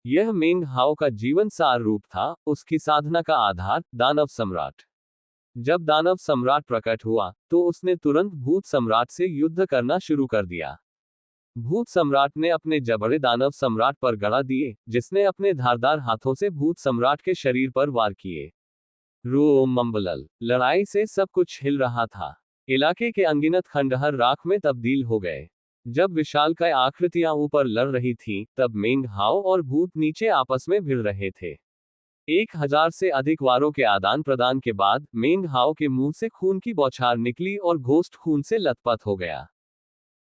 S1: यह मेंग हाओ का जीवन सार रूप था, उसकी साधना का आधार, दानव सम्राट। जब दानव सम्राट प्रकट हुआ, तो उसने तुरंत भूत सम्राट से युद्ध करना शुरू कर दिया। भूत सम्राट ने अपने जबड़े दानव सम्राट पर गड़ा दिए, जिसने अपने धारदार हाथों से भूत सम्राट के शरीर पर वार किए। रोम मंबलल। लड़ाई से सब कुछ हिल रहा था। इलाके के अनगिनत खंडहर राख में तब्दील हो गए। जब विशालकाय आकृतियां ऊपर लड़ रही थीं, तब मेंग हाओ और भूत नीचे आपस में भिड़ रहे थे। 1000 से अधिक वारों के आदान प्रदान के बाद मेंग हाओ के मुंह से खून की बौछार निकली और घोस्ट खून से लथपथ हो गया।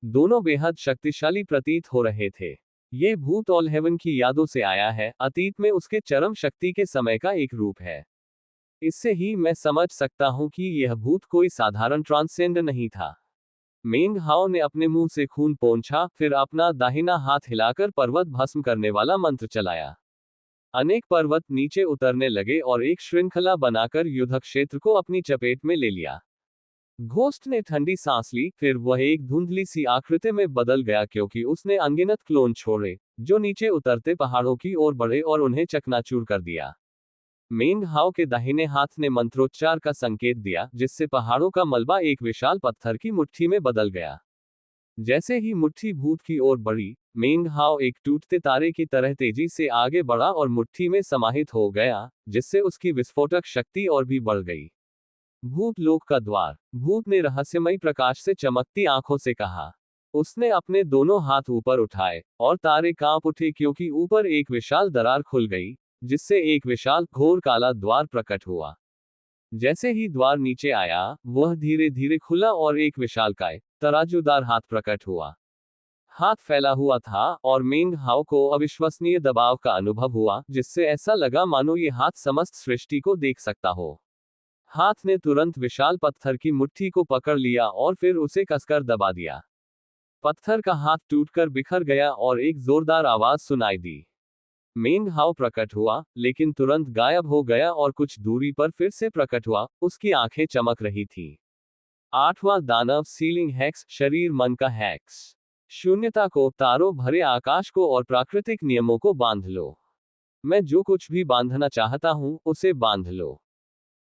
S1: दोनों बेहद शक्तिशाली प्रतीत हो रहे थे। ये भूत ऑलहेवन की यादों से आया है, अतीत में उसके चरम शक्ति के समय का एक रूप है। इससे ही मैं समझ सकता हूं कि यह भूत कोई साधारण ट्रांसेंड नहीं था। मेंग हाओ ने अपने मुंह से खून पोंछा, फिर अपना दाहिना हाथ हिलाकर पर्वत भस्म करने वाला मंत्र चलाया। अनेक पर्वत नीचे उतरने लगे और एक श्रृंखला बनाकर युद्ध क्षेत्र को अपनी चपेट में ले लिया। घोस्ट ने ठंडी सांस ली, फिर वह एक धुंधली सी आकृति में बदल गया, क्योंकि उसने अनगिनत क्लोन छोड़े, जो नीचे उतरते पहाड़ों की ओर बढ़े और उन्हें चकनाचूर कर दिया। मेंग हाओ के दाहिने हाथ ने मंत्रोच्चार का संकेत दिया, जिससे पहाड़ों का मलबा एक विशाल पत्थर की मुट्ठी में बदल गया। जैसे ही मुट्ठी भूत की ओर बढ़ी, मेंग हाओ एक टूटते तारे की तरह तेजी से आगे बढ़ा और मुट्ठी में समाहित हो गया, जिससे उसकी विस्फोटक शक्ति और भी बढ़ गई। भूत लोक का द्वार। भूत ने रहस्यमयी प्रकाश से चमकती आंखों से कहा। उसने अपने दोनों हाथ ऊपर उठाए, और तारे कांप उठे, क्योंकि ऊपर एक विशाल दरार खुल गई, जिससे एक विशाल घोर काला द्वार प्रकट हुआ। जैसे ही द्वार नीचे आया, वह धीरे धीरे खुला और एक विशालकाय, तराजूदार हाथ प्रकट हुआ। हाथ फैला हुआ था और मेंग हाओ को अविश्वसनीय दबाव का अनुभव हुआ, जिससे ऐसा लगा मानो ये हाथ समस्त सृष्टि को देख सकता हो। हाथ ने तुरंत विशाल पत्थर की मुट्ठी को पकड़ लिया और फिर उसे कसकर दबा दिया। पत्थर का हाथ टूटकर बिखर गया और एक जोरदार आवाज सुनाई दी। मेंग हाओ प्रकट हुआ, लेकिन तुरंत गायब हो गया और कुछ दूरी पर फिर से प्रकट हुआ, उसकी आंखें चमक रही थीं। आठवां दानव सीलिंग हैक्स, शरीर मन का हैक्स। शून्यता को, तारों भरे आकाश को और प्राकृतिक नियमों को बांध लो। मैं जो कुछ भी बांधना चाहता हूं, उसे बांध लो।